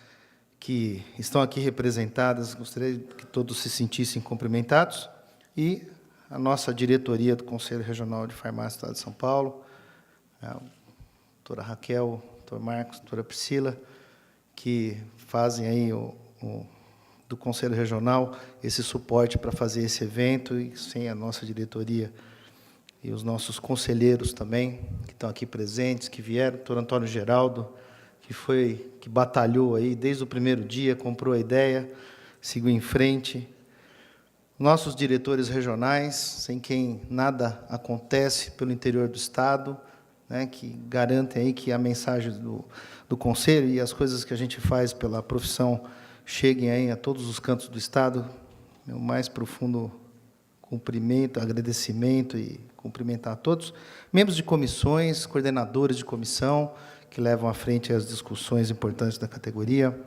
S7: que estão aqui representadas, gostaria que todos se sentissem cumprimentados. E a nossa diretoria do Conselho Regional de Farmácia do Estado de São Paulo, a doutora Raquel, doutor Marcos, doutora Priscila, que fazem aí do Conselho Regional esse suporte para fazer esse evento, e sem a nossa diretoria e os nossos conselheiros também, que estão aqui presentes, que vieram, o doutor Antônio Geraldo, que batalhou aí desde o primeiro dia, comprou a ideia, seguiu em frente. Nossos diretores regionais, sem quem nada acontece pelo interior do Estado, né, que garantem aí que a mensagem do Conselho e as coisas que a gente faz pela profissão cheguem aí a todos os cantos do Estado. Meu mais profundo cumprimento, agradecimento e cumprimentar a todos. Membros de comissões, coordenadores de comissão, que levam à frente as discussões importantes da categoria,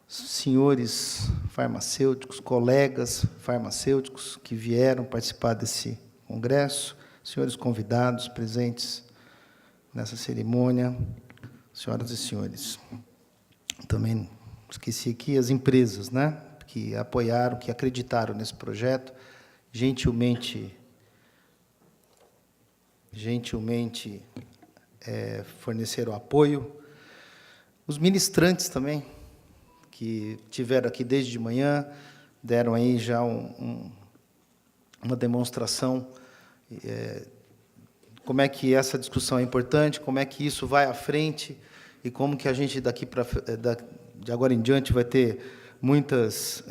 S7: senhores farmacêuticos, colegas farmacêuticos que vieram participar desse congresso, senhores convidados presentes nessa cerimônia, senhoras e senhores. Também esqueci aqui as empresas, né, que apoiaram, que acreditaram nesse projeto, gentilmente forneceram apoio. Os ministrantes também, que estiveram aqui desde de manhã, deram aí já uma demonstração como é que essa discussão é importante, como é que isso vai à frente e como que a gente de agora em diante vai ter muitas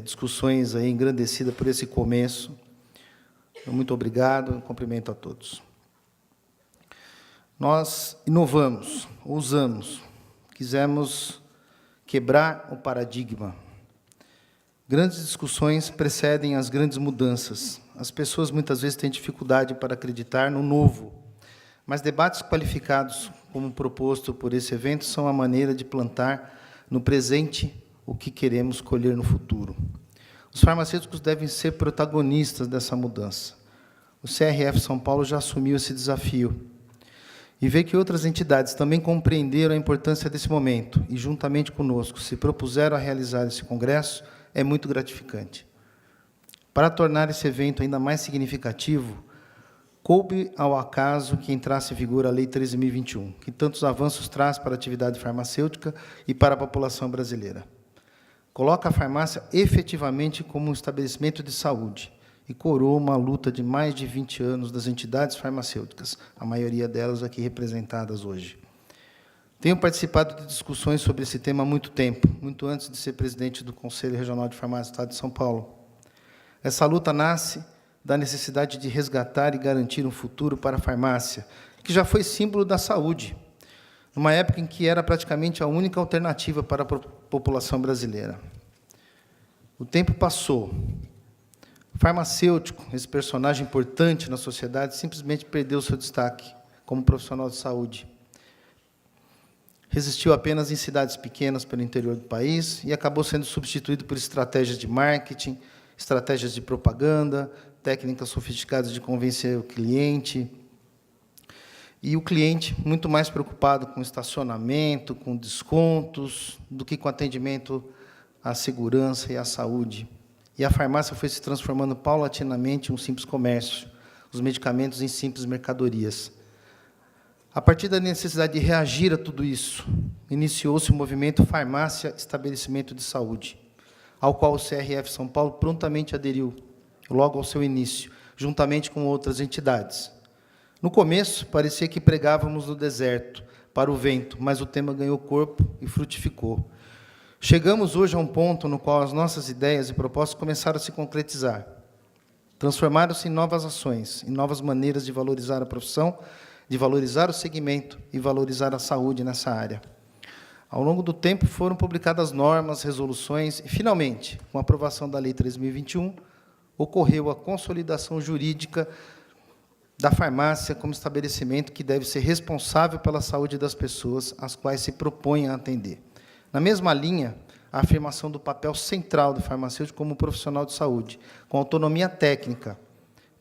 S7: discussões aí engrandecidas por esse começo. Muito obrigado, cumprimento a todos. Nós inovamos, ousamos, quisemos quebrar o paradigma. Grandes discussões precedem as grandes mudanças. As pessoas muitas vezes têm dificuldade para acreditar no novo, mas debates qualificados, como proposto por esse evento, são a maneira de plantar no presente o que queremos colher no futuro. Os farmacêuticos devem ser protagonistas dessa mudança. O CRF São Paulo já assumiu esse desafio e vê que outras entidades também compreenderam a importância desse momento e, juntamente conosco, se propuseram a realizar esse congresso, é muito gratificante. Para tornar esse evento ainda mais significativo, coube ao acaso que entrasse em vigor a Lei 13.021, que tantos avanços traz para a atividade farmacêutica e para a população brasileira. Coloca a farmácia efetivamente como um estabelecimento de saúde e coroa uma luta de mais de 20 anos das entidades farmacêuticas, a maioria delas aqui representadas hoje. Tenho participado de discussões sobre esse tema há muito tempo, muito antes de ser presidente do Conselho Regional de Farmácia do Estado de São Paulo. Essa luta nasce da necessidade de resgatar e garantir um futuro para a farmácia, que já foi símbolo da saúde, numa época em que era praticamente a única alternativa para a população brasileira. O tempo passou. O farmacêutico, esse personagem importante na sociedade, simplesmente perdeu seu destaque como profissional de saúde. Resistiu apenas em cidades pequenas pelo interior do país e acabou sendo substituído por estratégias de marketing, estratégias de propaganda, técnicas sofisticadas de convencer o cliente. E o cliente muito mais preocupado com estacionamento, com descontos, do que com atendimento à segurança e à saúde. E a farmácia foi se transformando paulatinamente em um simples comércio, os medicamentos em simples mercadorias. A partir da necessidade de reagir a tudo isso, iniciou-se o movimento Farmácia Estabelecimento de Saúde, ao qual o CRF São Paulo prontamente aderiu, logo ao seu início, juntamente com outras entidades. No começo, parecia que pregávamos no deserto, para o vento, mas o tema ganhou corpo e frutificou. Chegamos hoje a um ponto no qual as nossas ideias e propostas começaram a se concretizar. Transformaram-se em novas ações, em novas maneiras de valorizar a profissão, de valorizar o segmento e valorizar a saúde nessa área. Ao longo do tempo, foram publicadas normas, resoluções, e, finalmente, com a aprovação da Lei 13.021, ocorreu a consolidação jurídica da farmácia como estabelecimento que deve ser responsável pela saúde das pessoas, às quais se propõe a atender. Na mesma linha, a afirmação do papel central do farmacêutico como profissional de saúde, com autonomia técnica,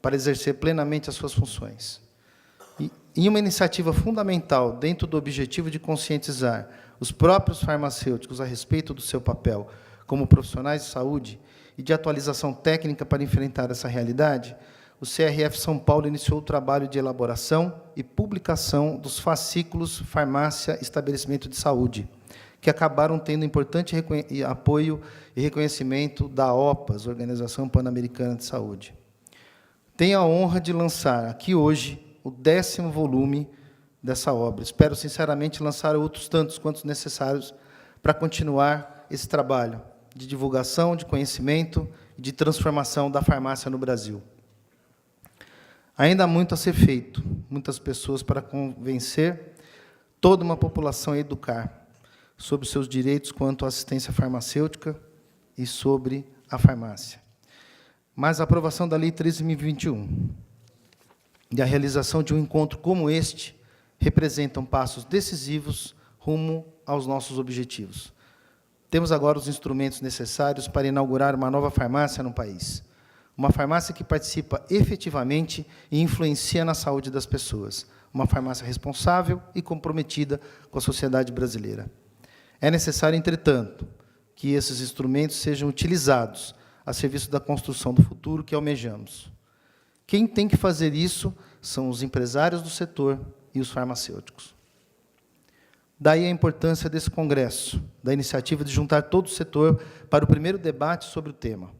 S7: para exercer plenamente as suas funções. E uma iniciativa fundamental, dentro do objetivo de conscientizar os próprios farmacêuticos a respeito do seu papel como profissionais de saúde e de atualização técnica para enfrentar essa realidade, o CRF São Paulo iniciou o trabalho de elaboração e publicação dos fascículos Farmácia Estabelecimento de Saúde, que acabaram tendo importante apoio e reconhecimento da OPAS, Organização Pan-Americana de Saúde. Tenho a honra de lançar aqui hoje o 10º volume dessa obra. Espero, sinceramente, lançar outros tantos quantos necessários para continuar esse trabalho de divulgação, de conhecimento e de transformação da farmácia no Brasil. Ainda há muito a ser feito, muitas pessoas para convencer toda uma população a educar sobre os seus direitos quanto à assistência farmacêutica e sobre a farmácia. Mas a aprovação da Lei 13.021 e a realização de um encontro como este representam passos decisivos rumo aos nossos objetivos. Temos agora os instrumentos necessários para inaugurar uma nova farmácia no país. Uma farmácia que participa efetivamente e influencia na saúde das pessoas. Uma farmácia responsável e comprometida com a sociedade brasileira. É necessário, entretanto, que esses instrumentos sejam utilizados a serviço da construção do futuro que almejamos. Quem tem que fazer isso são os empresários do setor e os farmacêuticos. Daí a importância desse congresso, da iniciativa de juntar todo o setor para o primeiro debate sobre o tema,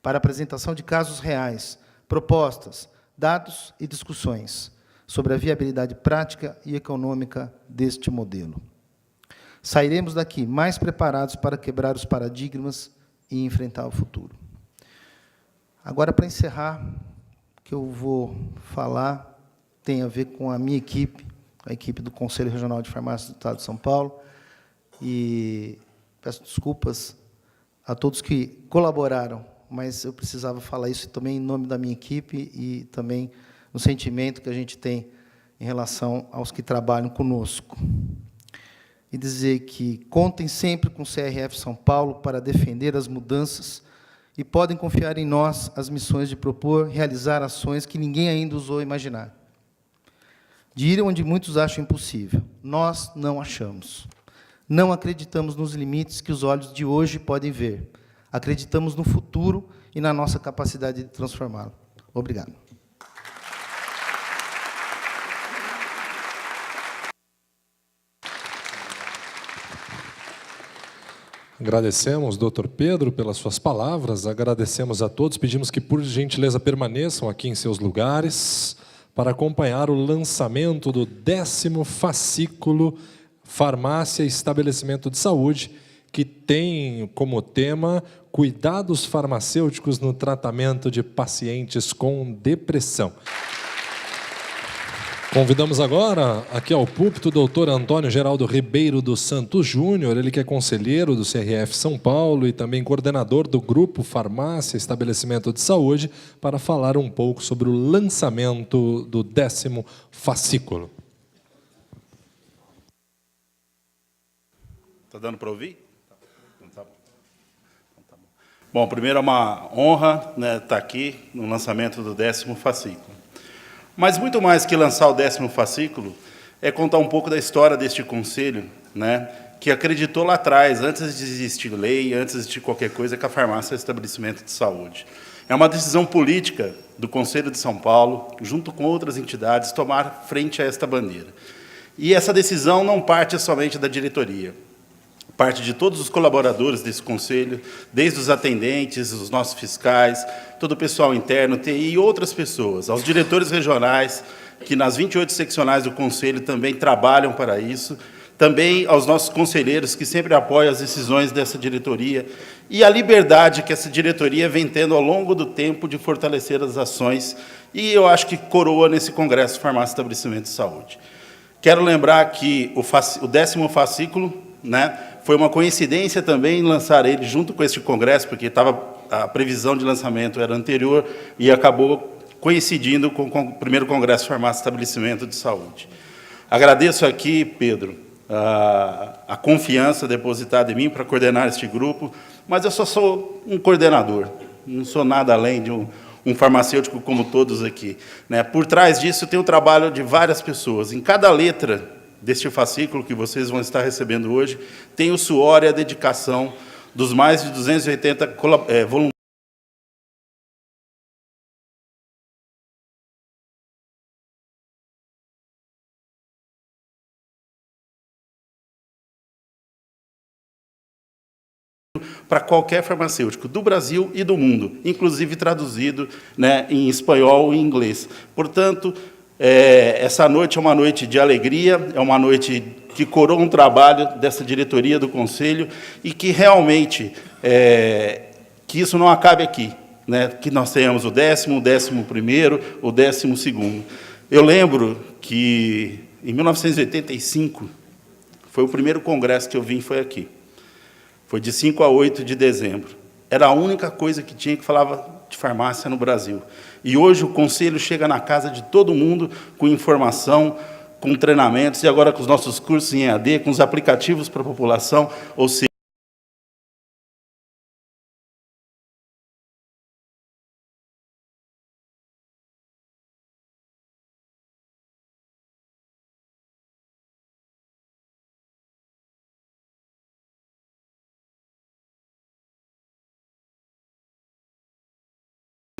S7: para a apresentação de casos reais, propostas, dados e discussões sobre a viabilidade prática e econômica deste modelo. Sairemos daqui mais preparados para quebrar os paradigmas e enfrentar o futuro. Agora, para encerrar, o que eu vou falar tem a ver com a minha equipe, a equipe do Conselho Regional de Farmácia do Estado de São Paulo, e peço desculpas a todos que colaboraram, mas eu precisava falar isso também em nome da minha equipe e também no sentimento que a gente tem em relação aos que trabalham conosco. E dizer que contem sempre com o CRF São Paulo para defender as mudanças e podem confiar em nós as missões de propor, realizar ações que ninguém ainda ousou imaginar. De ir onde muitos acham impossível. Nós não achamos. Não acreditamos nos limites que os olhos de hoje podem ver. Acreditamos no futuro e na nossa capacidade de transformá-lo. Obrigado.
S1: Agradecemos, doutor Pedro, pelas suas palavras, agradecemos a todos, pedimos que, por gentileza, permaneçam aqui em seus lugares para acompanhar o lançamento do 10º fascículo Farmácia e Estabelecimento de Saúde, que tem como tema Cuidados farmacêuticos no tratamento de pacientes com depressão. Convidamos agora, aqui ao púlpito, o doutor Antônio Geraldo Ribeiro dos Santos Júnior, ele que é conselheiro do CRF São Paulo e também coordenador do Grupo Farmácia e Estabelecimento de Saúde, para falar um pouco sobre o lançamento do 10º fascículo.
S8: Está dando para ouvir? Tá bom. Bom, primeiro é uma honra, né, estar aqui no lançamento do 10º fascículo. Mas muito mais que lançar o 10º fascículo, é contar um pouco da história deste conselho, né, que acreditou lá atrás, antes de existir lei, antes de existir qualquer coisa, que a farmácia é estabelecimento de saúde. É uma decisão política do Conselho de São Paulo, junto com outras entidades, tomar frente a esta bandeira. E essa decisão não parte somente da diretoria, parte de todos os colaboradores desse conselho, desde os atendentes, os nossos fiscais, todo o pessoal interno, TI e outras pessoas, aos diretores regionais, que nas 28 seccionais do conselho também trabalham para isso, também aos nossos conselheiros, que sempre apoiam as decisões dessa diretoria, e a liberdade que essa diretoria vem tendo ao longo do tempo de fortalecer as ações, e eu acho que coroa nesse Congresso de Farmácia e Estabelecimento de Saúde. Quero lembrar que o 10º fascículo, né, foi uma coincidência também lançar ele junto com este congresso, porque a previsão de lançamento era anterior e acabou coincidindo com o primeiro Congresso de Farmácia e Estabelecimento de Saúde. Agradeço aqui, Pedro, a confiança depositada em mim para coordenar este grupo, mas eu só sou um coordenador, não sou nada além de um farmacêutico como todos aqui, né? Por trás disso tem o trabalho de várias pessoas. Em cada letra deste fascículo que vocês vão estar recebendo hoje, tem o suor e a dedicação dos mais de 280 voluntários para qualquer farmacêutico do Brasil e do mundo, inclusive traduzido, né, em espanhol e inglês. Portanto, essa noite é uma noite de alegria, é uma noite que coroa um trabalho dessa diretoria do Conselho e que realmente, que isso não acabe aqui, né? Que nós tenhamos o 10º, o 11º, o 12º. Eu lembro que, em 1985, foi o primeiro congresso que eu vim, foi aqui. Foi de 5 a 8 de dezembro. Era a única coisa que tinha que falava de farmácia no Brasil. E hoje o Conselho chega na casa de todo mundo com informação, com treinamentos, e agora com os nossos cursos em EAD, com os aplicativos para a população, ou seja,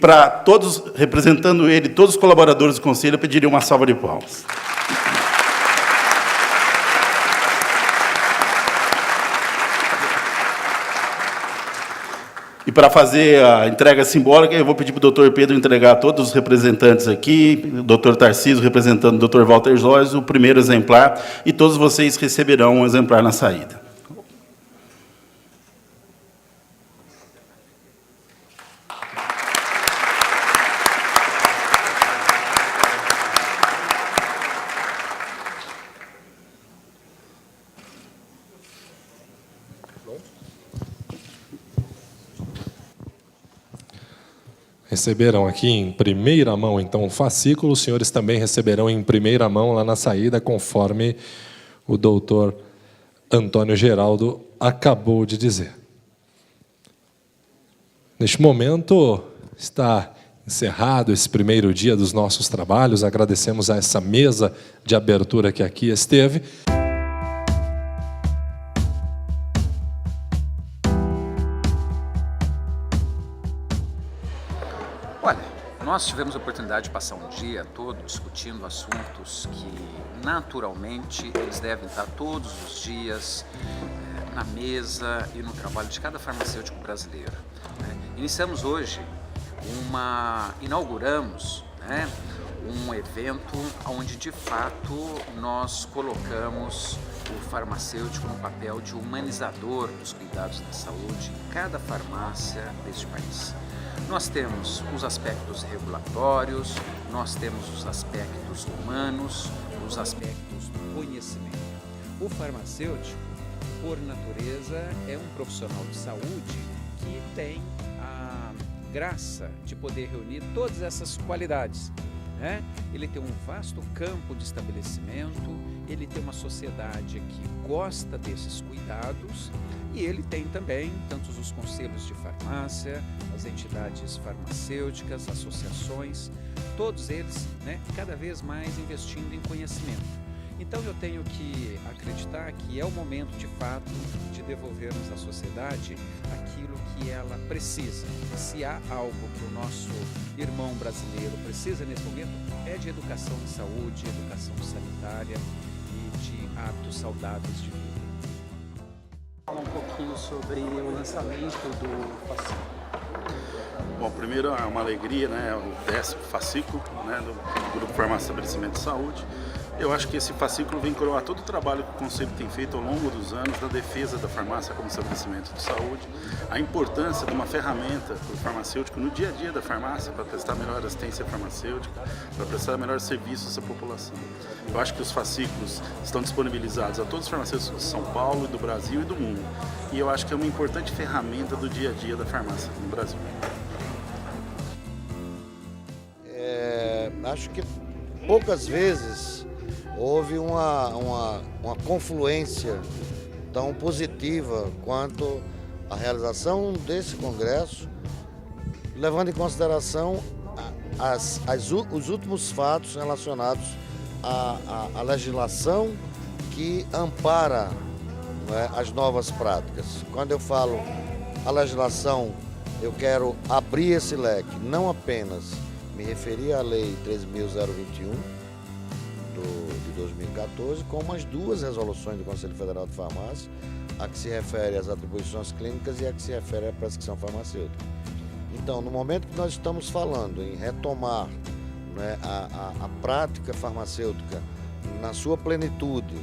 S8: para todos, representando ele, todos os colaboradores do Conselho, eu pediria uma salva de palmas. E para fazer a entrega simbólica, eu vou pedir para o doutor Pedro entregar a todos os representantes aqui, o doutor Tarcísio representando o doutor Walter Zóis, o primeiro exemplar, e todos vocês receberão um exemplar na saída.
S1: Receberam aqui em primeira mão, então, o fascículo. Os senhores também receberão em primeira mão lá na saída, conforme o doutor Antônio Geraldo acabou de dizer. Neste momento, está encerrado esse primeiro dia dos nossos trabalhos. Agradecemos a essa mesa de abertura que aqui esteve.
S4: Olha, nós tivemos a oportunidade de passar um dia todo discutindo assuntos que, naturalmente, eles devem estar todos os dias na mesa e no trabalho de cada farmacêutico brasileiro. Iniciamos hoje inauguramos um evento onde, de fato, nós colocamos o farmacêutico no papel de humanizador dos cuidados da saúde em cada farmácia deste país. Nós temos os aspectos regulatórios, nós temos os aspectos humanos, os aspectos do conhecimento. O farmacêutico, por natureza, é um profissional de saúde que tem a graça de poder reunir todas essas qualidades. Ele tem um vasto campo de estabelecimento, ele tem uma sociedade que gosta desses cuidados e ele tem também tantos os conselhos de farmácia, as entidades farmacêuticas, associações, todos eles cada vez mais investindo em conhecimento. Então eu tenho que acreditar que é o momento de fato de devolvermos à sociedade aquilo que ela precisa. Se há algo que o nosso irmão brasileiro precisa nesse momento, é de educação em saúde, educação sanitária e de hábitos saudáveis de vida.
S9: Falar um pouquinho sobre o lançamento do fascículo.
S8: Bom, primeiro é uma alegria, o 10º fascículo do Grupo Farmácia Estabelecimento de Saúde. Eu acho que esse fascículo vem coroar todo o trabalho que o Conselho tem feito ao longo dos anos da defesa da farmácia como estabelecimento de saúde, a importância de uma ferramenta para o farmacêutico no dia a dia da farmácia para prestar melhor assistência farmacêutica, para prestar melhores serviços à população. Eu acho que os fascículos estão disponibilizados a todos os farmacêuticos de São Paulo, do Brasil e do mundo. E eu acho que é uma importante ferramenta do dia a dia da farmácia no Brasil.
S5: Acho que poucas vezes houve uma confluência tão positiva quanto a realização desse congresso, levando em consideração os últimos fatos relacionados à legislação que ampara as novas práticas. Quando eu falo a legislação, eu quero abrir esse leque, não apenas me referir à Lei 13.021, de 2014, como as duas resoluções do Conselho Federal de Farmácia, a que se refere às atribuições clínicas e a que se refere à prescrição farmacêutica. Então, no momento que nós estamos falando em retomar a prática farmacêutica na sua plenitude,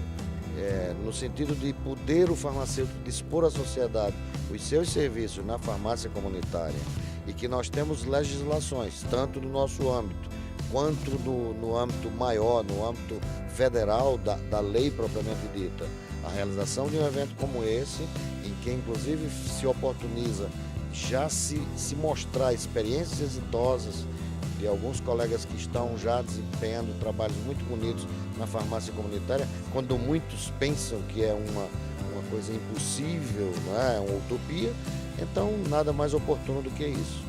S5: no sentido de poder o farmacêutico dispor à sociedade os seus serviços na farmácia comunitária, e que nós temos legislações, tanto no nosso âmbito, quanto no âmbito maior, no âmbito federal da lei propriamente dita, a realização de um evento como esse, em que inclusive se oportuniza já se mostrar experiências exitosas de alguns colegas que estão já desempenhando trabalhos muito bonitos na farmácia comunitária, quando muitos pensam que é uma coisa impossível, é uma utopia, então nada mais oportuno do que isso.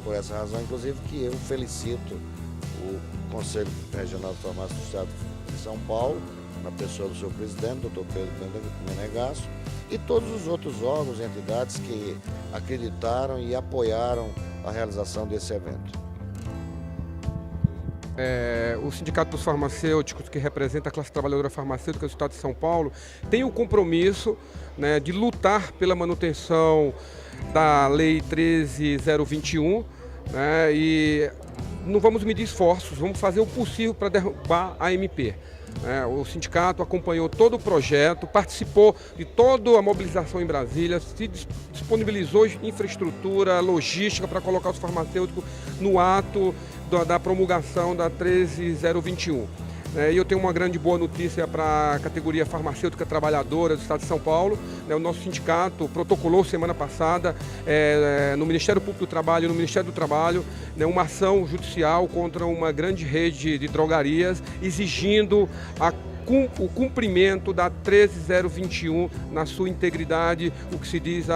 S5: Por essa razão, inclusive, que eu felicito o Conselho Regional de Farmácia do Estado de São Paulo, na pessoa do seu presidente, Dr. Pedro Menegasso, e todos os outros órgãos e entidades que acreditaram e apoiaram a realização desse evento.
S2: o Sindicato dos Farmacêuticos, que representa a classe trabalhadora farmacêutica do Estado de São Paulo, tem o compromisso, né, de lutar pela manutenção da Lei 13.021, né, e não vamos medir esforços, vamos fazer o possível para derrubar a MP. O sindicato acompanhou todo o projeto, participou de toda a mobilização em Brasília, se disponibilizou infraestrutura, logística para colocar os farmacêuticos no ato da promulgação da 13.021. E eu tenho uma grande boa notícia para a categoria farmacêutica trabalhadora do Estado de São Paulo. O nosso sindicato protocolou semana passada no Ministério Público do Trabalho e no Ministério do Trabalho uma ação judicial contra uma grande rede de drogarias, exigindo o cumprimento da 13.021 na sua integridade, o que se diz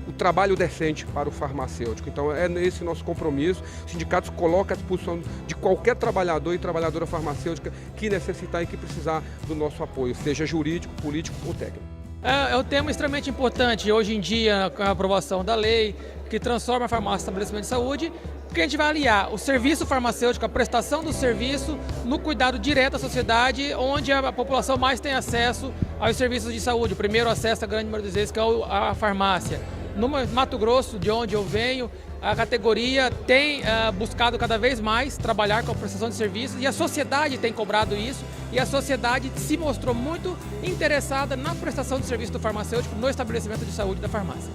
S2: o trabalho decente para o farmacêutico. Então é esse nosso compromisso. Os sindicatos colocam à disposição de qualquer trabalhador e trabalhadora farmacêutica que necessitar e que precisar do nosso apoio, seja jurídico, político ou técnico.
S3: É um tema extremamente importante hoje em dia, com a aprovação da lei, que transforma a farmácia em estabelecimento de saúde, porque a gente vai aliar o serviço farmacêutico, a prestação do serviço, no cuidado direto à sociedade, onde a população mais tem acesso aos serviços de saúde. O primeiro acesso, a grande maioria das vezes, que é a farmácia. No Mato Grosso, de onde eu venho, a categoria tem buscado cada vez mais trabalhar com a prestação de serviços e a sociedade tem cobrado isso e a sociedade se mostrou muito interessada na prestação de serviço do farmacêutico no estabelecimento de saúde da farmácia.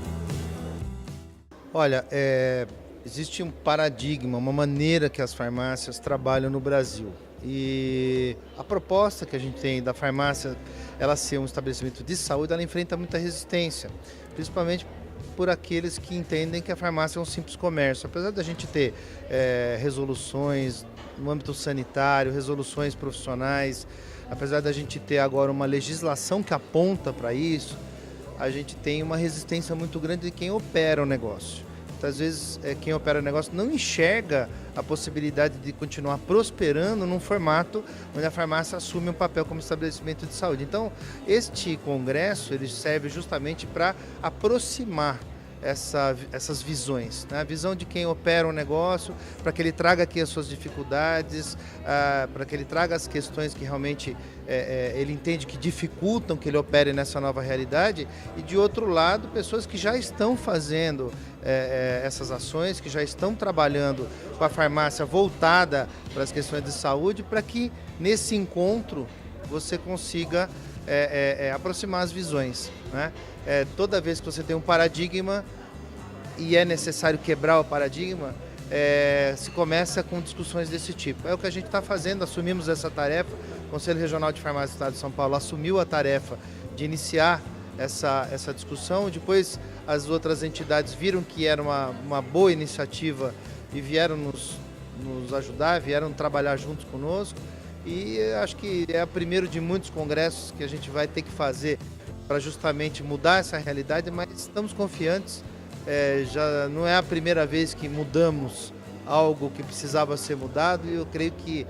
S7: Olha, existe um paradigma, uma maneira que as farmácias trabalham no Brasil. E a proposta que a gente tem da farmácia, ela ser um estabelecimento de saúde, ela enfrenta muita resistência, principalmente por aqueles que entendem que a farmácia é um simples comércio. Apesar da gente ter resoluções no âmbito sanitário, resoluções profissionais, apesar da gente ter agora uma legislação que aponta para isso, a gente tem uma resistência muito grande de quem opera o negócio. Muitas vezes quem opera o negócio não enxerga a possibilidade de continuar prosperando num formato onde a farmácia assume um papel como estabelecimento de saúde. Então, este congresso ele serve justamente para aproximar essas visões, né? A visão de quem opera um negócio, para que ele traga aqui as suas dificuldades, para que ele traga as questões que realmente ele entende que dificultam que ele opere nessa nova realidade, e de outro lado, pessoas que já estão fazendo essas ações, que já estão trabalhando com a farmácia voltada para as questões de saúde, para que nesse encontro você consiga aproximar as visões, né? Toda vez que você tem um paradigma e é necessário quebrar o paradigma, se começa com discussões desse tipo. É o que a gente está fazendo, assumimos essa tarefa. O Conselho Regional de Farmácia do Estado de São Paulo assumiu a tarefa de iniciar essa discussão. Depois as outras entidades viram que era uma boa iniciativa e vieram nos ajudar, vieram trabalhar juntos conosco. E acho que é o primeiro de muitos congressos que a gente vai ter que fazer para justamente mudar essa realidade, mas estamos confiantes. Já não é a primeira vez que mudamos algo que precisava ser mudado, e eu creio que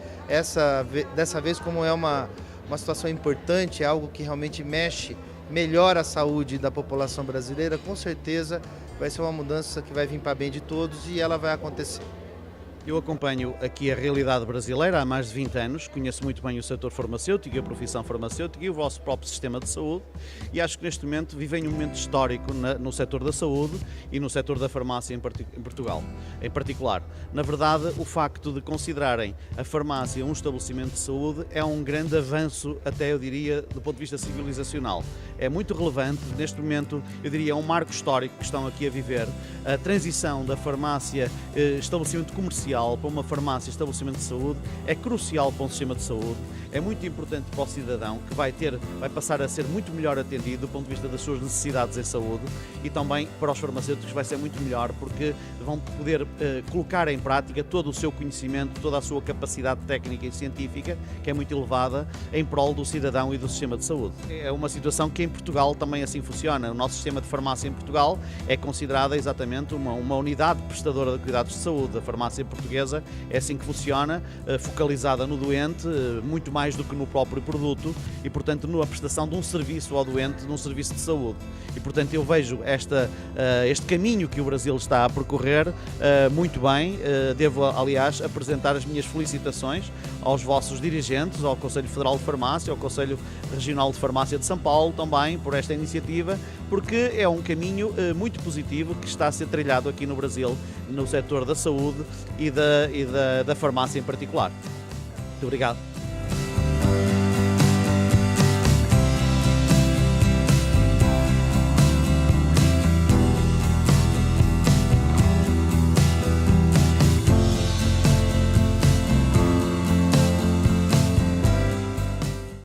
S7: dessa vez, como é uma situação importante, é algo que realmente melhora a saúde da população brasileira, com certeza vai ser uma mudança que vai vir para bem de todos e ela vai acontecer.
S6: Eu acompanho aqui a realidade brasileira há mais de 20 anos, conheço muito bem o setor farmacêutico e a profissão farmacêutica e o vosso próprio sistema de saúde, e acho que neste momento vivem um momento histórico no setor da saúde e no setor da farmácia em Portugal, em particular. Na verdade, o facto de considerarem a farmácia um estabelecimento de saúde é um grande avanço, até eu diria, do ponto de vista civilizacional. É muito relevante, neste momento, eu diria, é um marco histórico que estão aqui a viver, a transição da farmácia estabelecimento comercial para uma farmácia estabelecimento de saúde é crucial para um sistema de saúde, é muito importante para o cidadão, que vai passar a ser muito melhor atendido do ponto de vista das suas necessidades em saúde, e também para os farmacêuticos vai ser muito melhor, porque vão poder colocar em prática todo o seu conhecimento, toda a sua capacidade técnica e científica, que é muito elevada, em prol do cidadão e do sistema de saúde. É uma situação que em Portugal também assim funciona. O nosso sistema de farmácia em Portugal é considerada exatamente uma unidade prestadora de cuidados de saúde. A farmácia em Portugal portuguesa é assim que funciona, focalizada no doente, muito mais do que no próprio produto e, portanto, na prestação de um serviço ao doente, num serviço de saúde. E, portanto, eu vejo este caminho que o Brasil está a percorrer muito bem. Devo, aliás, apresentar as minhas felicitações aos vossos dirigentes, ao Conselho Federal de Farmácia, ao Conselho Regional de Farmácia de São Paulo também, por esta iniciativa, porque é um caminho muito positivo que está a ser trilhado aqui no Brasil, no setor da saúde e da farmácia em particular. Muito obrigado.